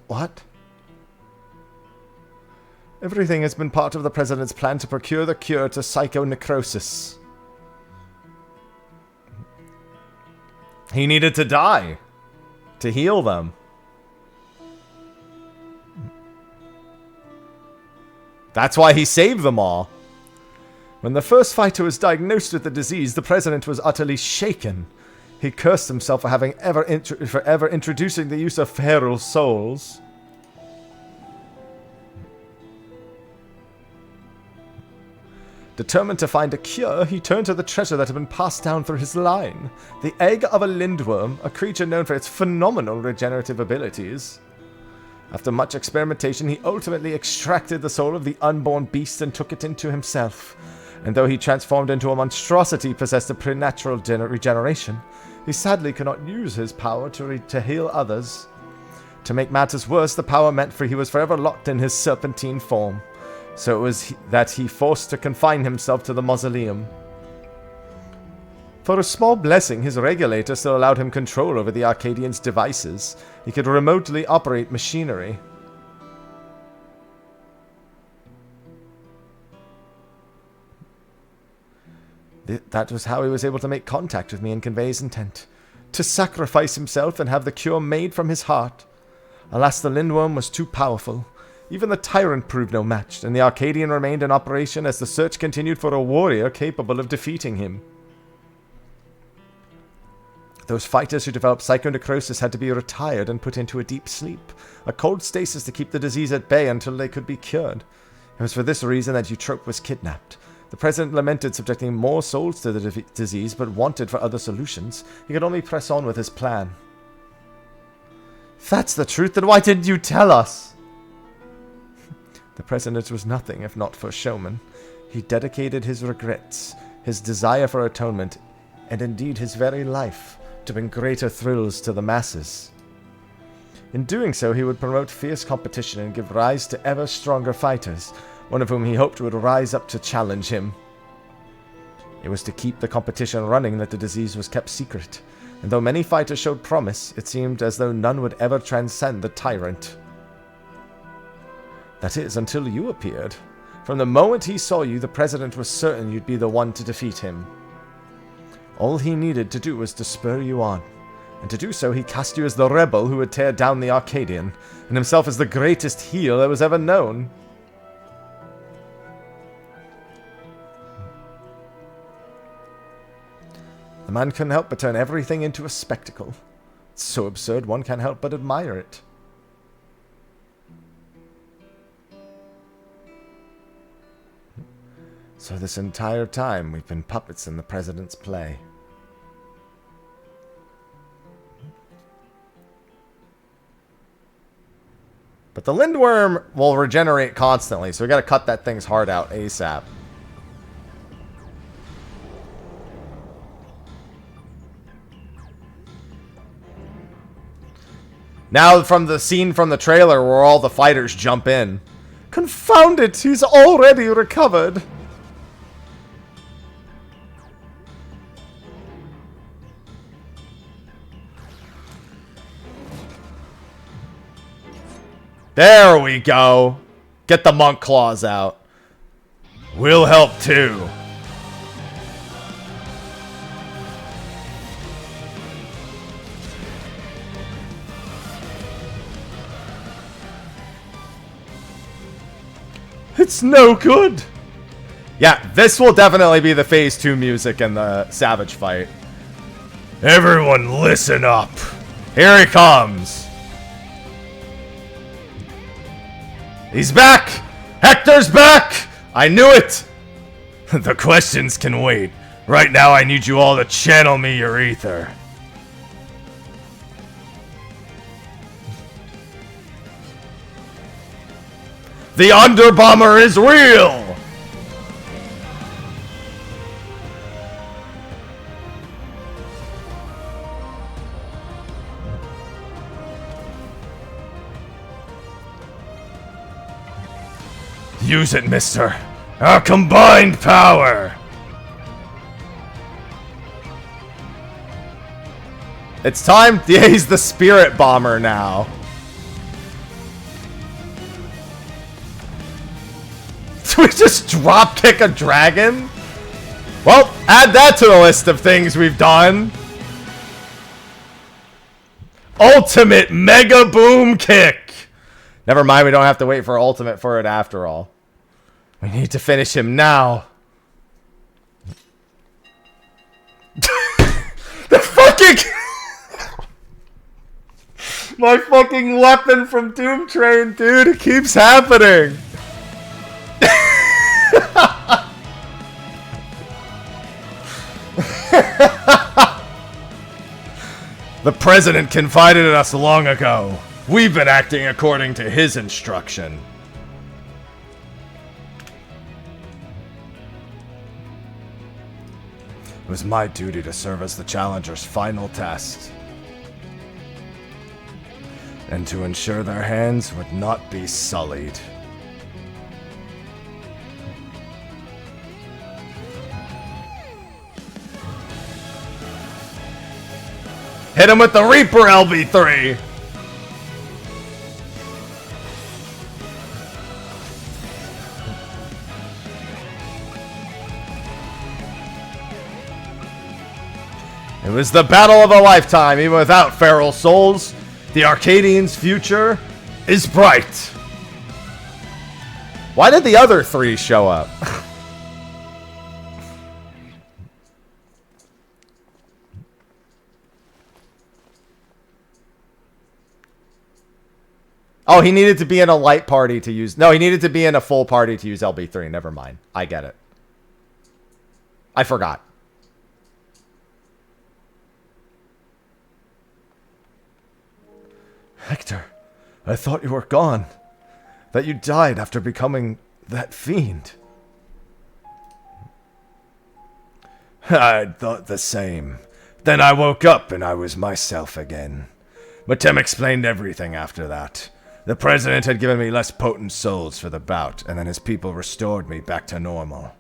What? Everything has been part of the President's plan to procure the cure to psychonecrosis. He needed to die to heal them. That's why he saved them all. When the first fighter was diagnosed with the disease, the President was utterly shaken. He cursed himself for having ever introducing the use of feral souls. Determined to find a cure, he turned to the treasure that had been passed down through his line. The egg of a lindworm, a creature known for its phenomenal regenerative abilities. After much experimentation, he ultimately extracted the soul of the unborn beast and took it into himself. And though he transformed into a monstrosity possessed of preternatural regeneration, he sadly cannot use his power to heal others. To make matters worse, the power meant he was forever locked in his serpentine form. So it was that he forced to confine himself to the mausoleum. For a small blessing, his regulator still allowed him control over the Arcadian's devices. He could remotely operate machinery. That was how he was able to make contact with me and convey his intent. To sacrifice himself and have the cure made from his heart. Alas, the Lindworm was too powerful. Even the tyrant proved no match, and the Arcadian remained in operation as the search continued for a warrior capable of defeating him. Those fighters who developed psychonecrosis had to be retired and put into a deep sleep, a cold stasis to keep the disease at bay until they could be cured. It was for this reason that Eutrope was kidnapped. The President lamented subjecting more souls to the disease, but wanted for other solutions. He could only press on with his plan. If that's the truth, then why didn't you tell us? The President was nothing if not for a showman. He dedicated his regrets, his desire for atonement, and indeed his very life, to bring greater thrills to the masses. In doing so, he would promote fierce competition and give rise to ever stronger fighters, one of whom he hoped would rise up to challenge him. It was to keep the competition running that the disease was kept secret, and though many fighters showed promise, it seemed as though none would ever transcend the tyrant. That is, until you appeared. From the moment he saw you, the President was certain you'd be the one to defeat him. All he needed to do was to spur you on. And to do so, he cast you as the rebel who would tear down the Arcadion, and himself as the greatest heel that was ever known. The man couldn't help but turn everything into a spectacle. It's so absurd one can't help but admire it. So this entire time we've been puppets in the president's play. But the Lindworm will regenerate constantly, so we gotta cut that thing's heart out ASAP. Now from the scene from the trailer where all the fighters jump in. Confound it, he's already recovered. There we go. Get the monk claws out. We'll help too. It's no good. Yeah, this will definitely be the phase 2 music in the Savage fight. Everyone listen up. Here he comes. He's back! Hector's back! I knew it! The questions can wait. Right now I need you all to channel me your ether. The Underbomber is real! Use it, mister. Our combined power! It's time. Yeah, he's the Spirit Bomber now. Do we just drop kick a dragon? Well, add that to the list of things we've done. Ultimate Mega Boom Kick! Never mind, we don't have to wait for Ultimate for it after all. We need to finish him now. The fucking... My fucking weapon from Doom Train, dude. It keeps happening. The president confided in us long ago. We've been acting according to his instruction. It was my duty to serve as the Challenger's final test. And to ensure their hands would not be sullied. Hit him with the Reaper LB3! It was the battle of a lifetime, even without feral souls. The Arcadian's future is bright. Why did the other three show up? Oh, he needed to be in a light party to use... No, he needed to be in a full party to use LB3. Never mind. I get it. I forgot. Hector, I thought you were gone. That you died after becoming that fiend. I'd thought the same. Then I woke up and I was myself again. But Tim explained everything after that. The president had given me less potent souls for the bout, and then his people restored me back to normal.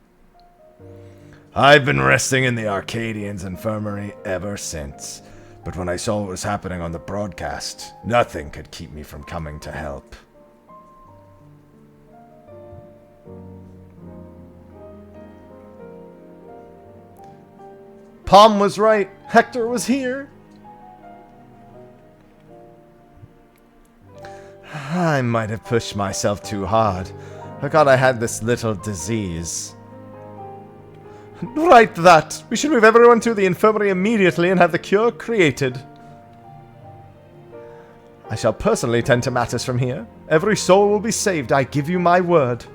I've been resting in the Arcadian's infirmary ever since. But when I saw what was happening on the broadcast, nothing could keep me from coming to help. Palm was right. Hector was here. I might have pushed myself too hard. I forgot I had this little disease. Right that! We should move everyone to the infirmary immediately and have the cure created. I shall personally tend to matters from here. Every soul will be saved, I give you my word.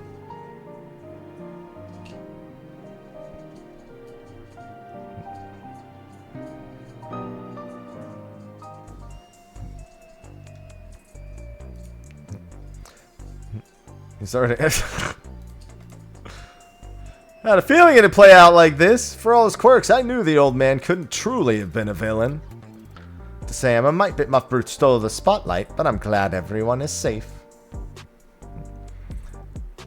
He's already... I had a feeling it'd play out like this. For all his quirks, I knew the old man couldn't truly have been a villain. To say I'm a mite bit muff brute stole the spotlight, but I'm glad everyone is safe.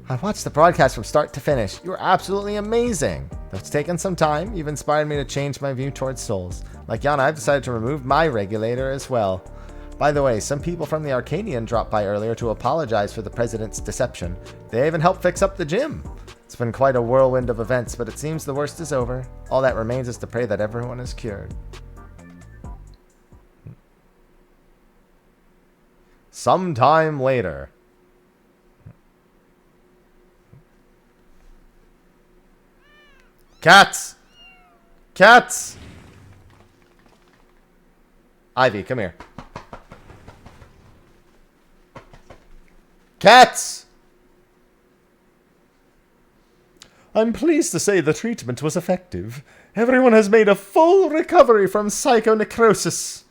I watched the broadcast from start to finish. You were absolutely amazing. Though it's taken some time, you've inspired me to change my view towards souls. Like Yana, I've decided to remove my regulator as well. By the way, some people from the Arcadion dropped by earlier to apologize for the president's deception. They even helped fix up the gym. It's been quite a whirlwind of events, but it seems the worst is over. All that remains is to pray that everyone is cured. Sometime later. Cats! Cats! Ivy, come here. Cats! I'm pleased to say the treatment was effective. Everyone has made a full recovery from psychonecrosis.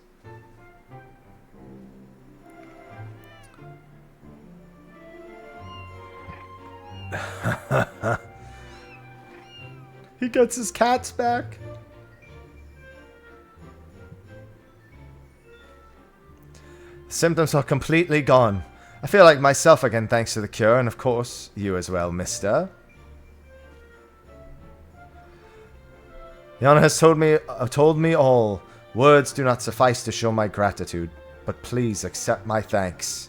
He gets his cats back. Symptoms are completely gone. I feel like myself again thanks to the cure, and of course, you as well, mister. Yana has told me all. Words do not suffice to show my gratitude, but please accept my thanks.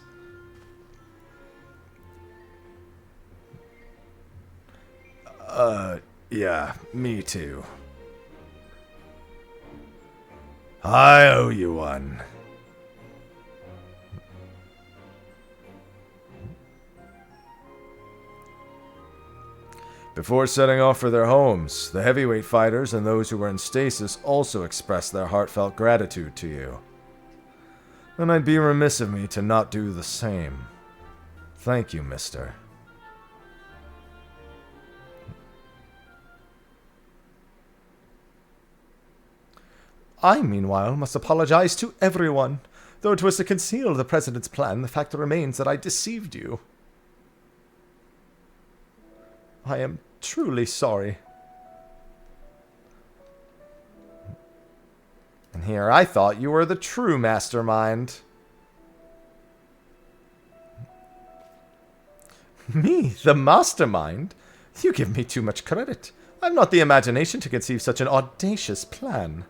Yeah, me too. I owe you one. Before setting off for their homes, the heavyweight fighters and those who were in stasis also expressed their heartfelt gratitude to you. And I'd be remiss of me to not do the same. Thank you, mister. I, meanwhile, must apologize to everyone. Though it was to conceal the President's plan, the fact remains that I deceived you. I am truly sorry. And here I thought you were the true mastermind. Me, the mastermind? You give me too much credit. I've not the imagination to conceive such an audacious plan.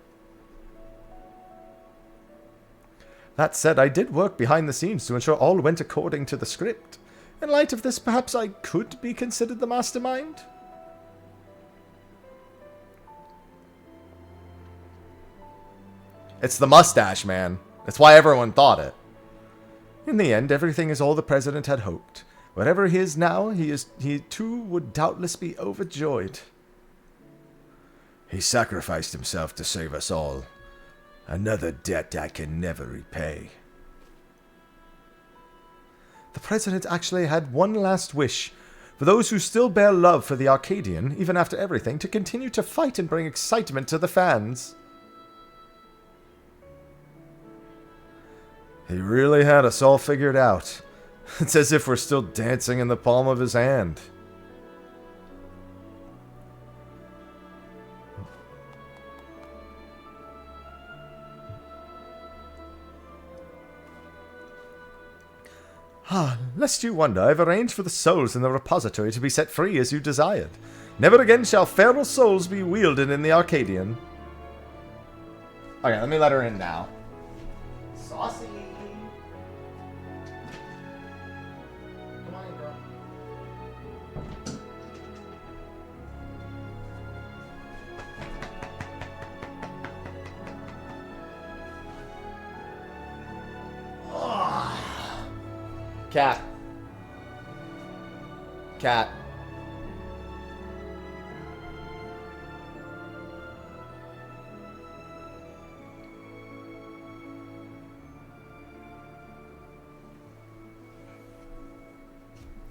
That said, I did work behind the scenes to ensure all went according to the script. In light of this, perhaps I could be considered the mastermind? It's the mustache, man. That's why everyone thought it. In the end, everything is all the President had hoped. Whatever he is now, he too would doubtless be overjoyed. He sacrificed himself to save us all. Another debt I can never repay. The President actually had one last wish. For those who still bear love for the Arcadion, even after everything, to continue to fight and bring excitement to the fans. He really had us all figured out. It's as if we're still dancing in the palm of his hand. Lest you wonder, I've arranged for the souls in the repository to be set free as you desired. Never again shall feral souls be wielded in the Arcadion. Okay, let me let her in now. Saucy! Come on, girl. Cat. Cat.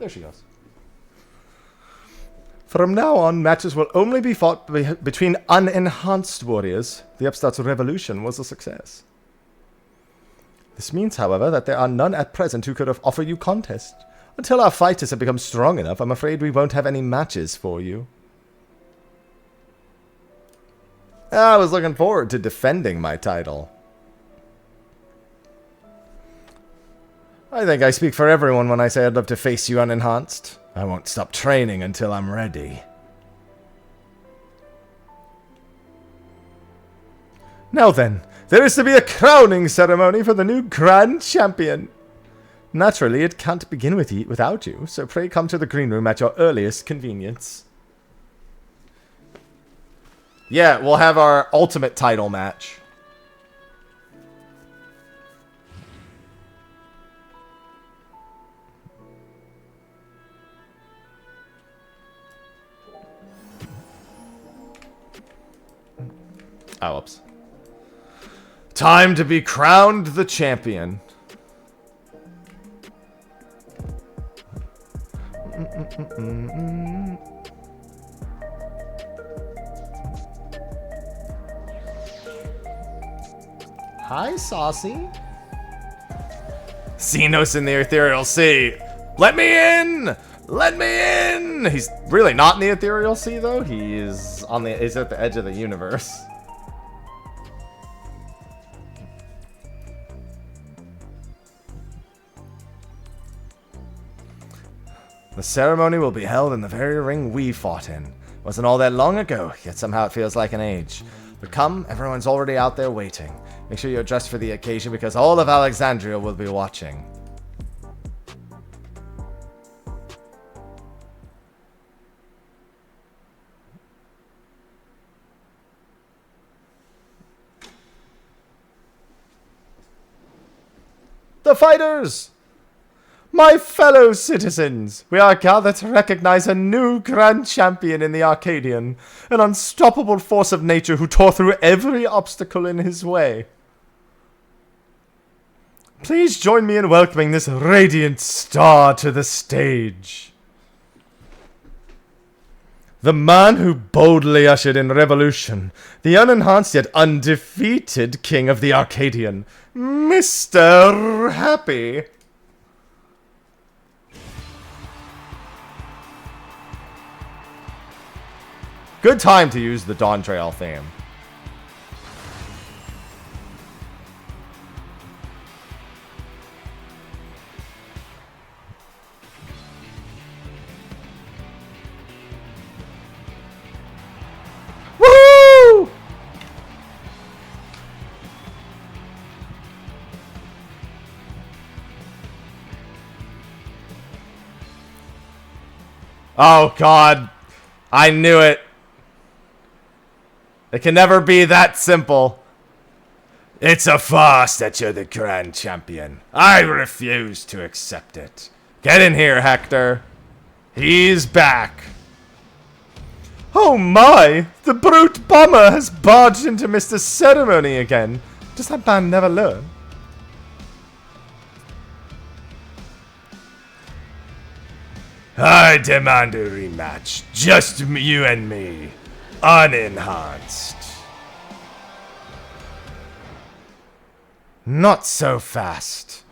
There she goes. From now on, matches will only be fought between unenhanced warriors. The upstart's revolution was a success. This means, however, that there are none at present who could offer you contest. Until our fighters have become strong enough, I'm afraid we won't have any matches for you. I was looking forward to defending my title. I think I speak for everyone when I say I'd love to face you unenhanced. I won't stop training until I'm ready. Now then, there is to be a crowning ceremony for the new Grand Champion. Naturally, it can't begin without you, so pray come to the green room at your earliest convenience. Yeah, we'll have our ultimate title match. Oh, whoops. Time to be crowned the champion. Hi, Saucy. Xenos in the Ethereal Sea. Let me in! Let me in! He's really not in the Ethereal Sea, though. He's at the edge of the universe. The ceremony will be held in the very ring we fought in. Wasn't all that long ago, yet somehow it feels like an age. But come, everyone's already out there waiting. Make sure you're dressed for the occasion because all of Alexandria will be watching. The fighters! My fellow citizens, we are gathered to recognize a new grand champion in the Arcadion, an unstoppable force of nature who tore through every obstacle in his way. Please join me in welcoming this radiant star to the stage. The man who boldly ushered in revolution, the unenhanced yet undefeated king of the Arcadion, Mr. Happy. Good time to use the Dawn Trail theme. Woo! Oh God, I knew it. It can never be that simple. It's a farce that you're the grand champion. I refuse to accept it. Get in here, Hector. He's back. Oh my! The brute bomber has barged into Mr. Ceremony again. Does that man never learn? I demand a rematch. Just you and me. Unenhanced. Not so fast.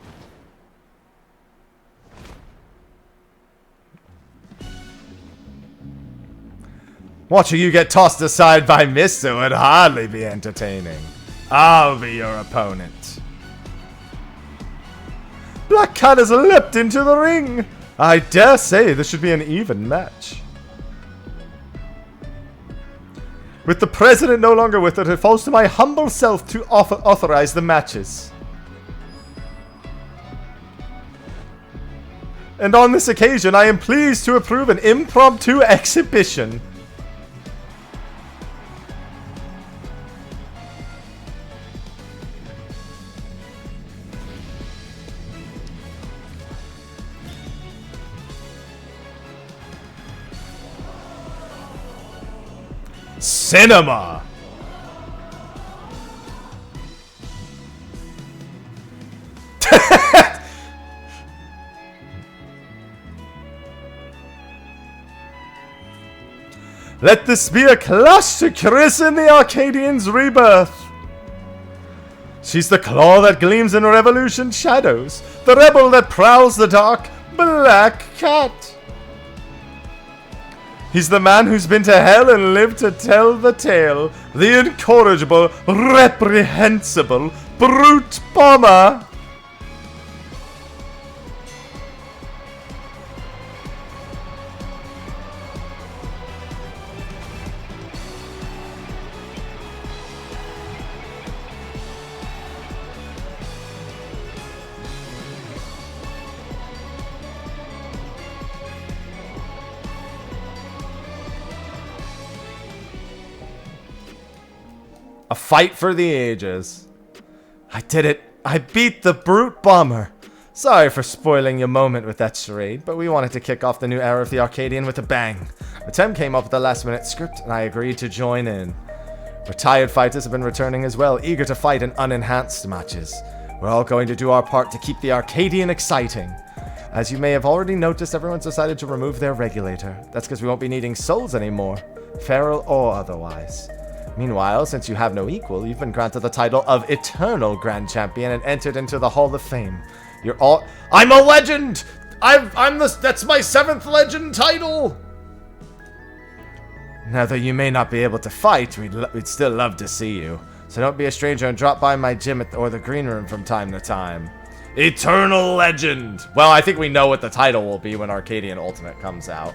Watching you get tossed aside by Mister would hardly be entertaining. I'll be your opponent. Black Cat has leapt into the ring. I dare say this should be an even match. With the president no longer with it, it falls to my humble self to authorize the matches. And on this occasion, I am pleased to approve an impromptu exhibition. cinema. Let this be a clash to christen the Arcadian's rebirth. She's the claw that gleams in revolution's shadows, the rebel that prowls the dark, black cat. He's the man who's been to hell and lived to tell the tale, the incorrigible, reprehensible, brute bomber. A fight for the ages. I did it. I beat the brute bomber. Sorry for spoiling your moment with that charade, but we wanted to kick off the new era of the Arcadian with a bang. Tim came up with a last-minute script, and I agreed to join in. Retired fighters have been returning as well, eager to fight in unenhanced matches. We're all going to do our part to keep the Arcadian exciting. As you may have already noticed, everyone's decided to remove their regulator. That's because we won't be needing souls anymore, feral or otherwise. Meanwhile, since you have no equal, you've been granted the title of Eternal Grand Champion and entered into the Hall of Fame. You're all— I'm a legend! That's my 7th legend title! Now, though you may not be able to fight, we'd still love to see you. So don't be a stranger and drop by my gym or the green room from time to time. Eternal Legend! Well, I think we know what the title will be when Arcadian Ultimate comes out.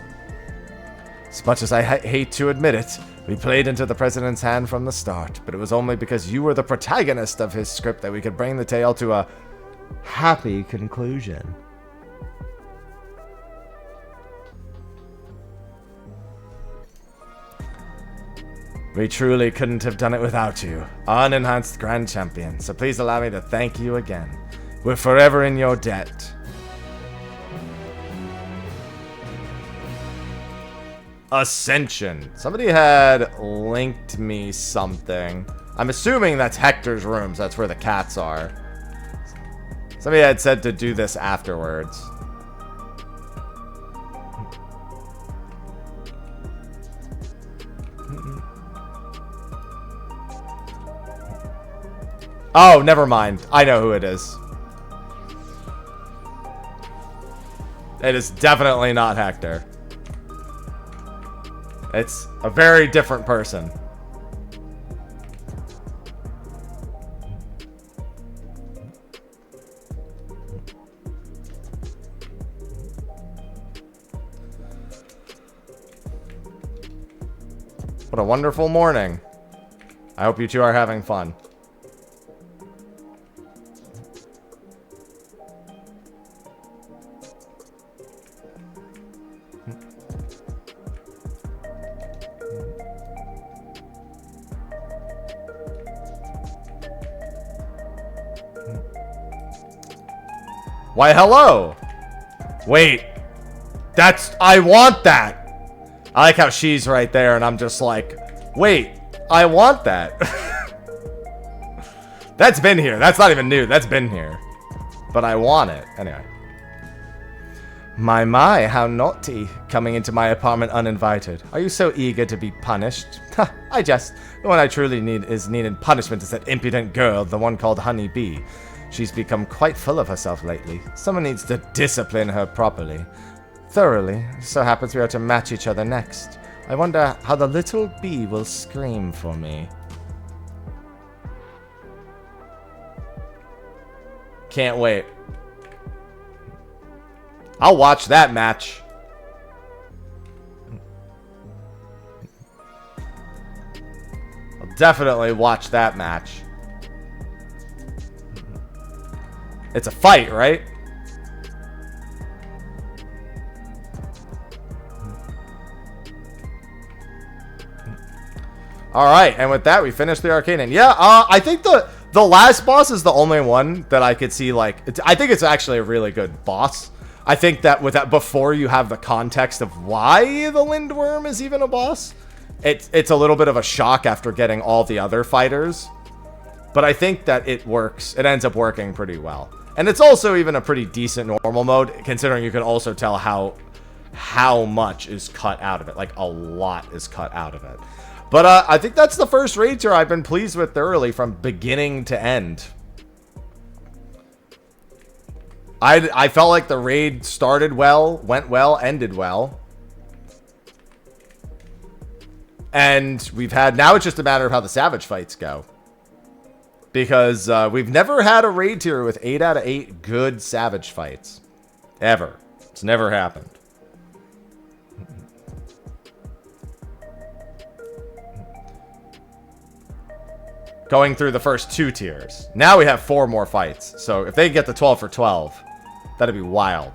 As much as I hate to admit it, we played into the President's hand from the start, but it was only because you were the protagonist of his script that we could bring the tale to a happy conclusion. We truly couldn't have done it without you, unenhanced Grand Champion, so please allow me to thank you again. We're forever in your debt. Ascension. Somebody had linked me something. I'm assuming that's Hector's rooms. That's where the cats are. Somebody had said to do this afterwards. Oh, never mind. I know who it is. It is definitely not Hector. It's a very different person. What a wonderful morning. I hope you two are having fun. Why, hello! Wait. I want that! I like how she's right there and I'm just like, wait, I want that. That's been here. That's not even new. That's been here. But I want it. Anyway. My, how naughty. Coming into my apartment uninvited. Are you so eager to be punished? Ha, I jest. The one I truly need punishment is that impudent girl, the one called Honey Bee. She's become quite full of herself lately. Someone needs to discipline her properly. Thoroughly. So happens we are to match each other next. I wonder how the little bee will scream for me. Can't wait. I'll watch that match. I'll definitely watch that match. It's a fight, right? Alright, and with that, we finished the Arcadian. Yeah, I think the last boss is the only one that I could see, like... I think it's actually a really good boss. I think that with that, before you have the context of why the Lindworm is even a boss, it's a little bit of a shock after getting all the other fighters. But I think that it works. It ends up working pretty well. And it's also even a pretty decent normal mode, considering you can also tell how much is cut out of it. Like, a lot is cut out of it. But I think that's the first raid tier I've been pleased with thoroughly from beginning to end. I felt like the raid started well, went well, ended well. And we've had... Now it's just a matter of how the Savage fights go. Because we've never had a raid tier with 8 out of 8 good Savage fights. Ever. It's never happened. Going through the first 2 tiers. Now we have 4 more fights. So if they get the 12 for 12, that'd be wild.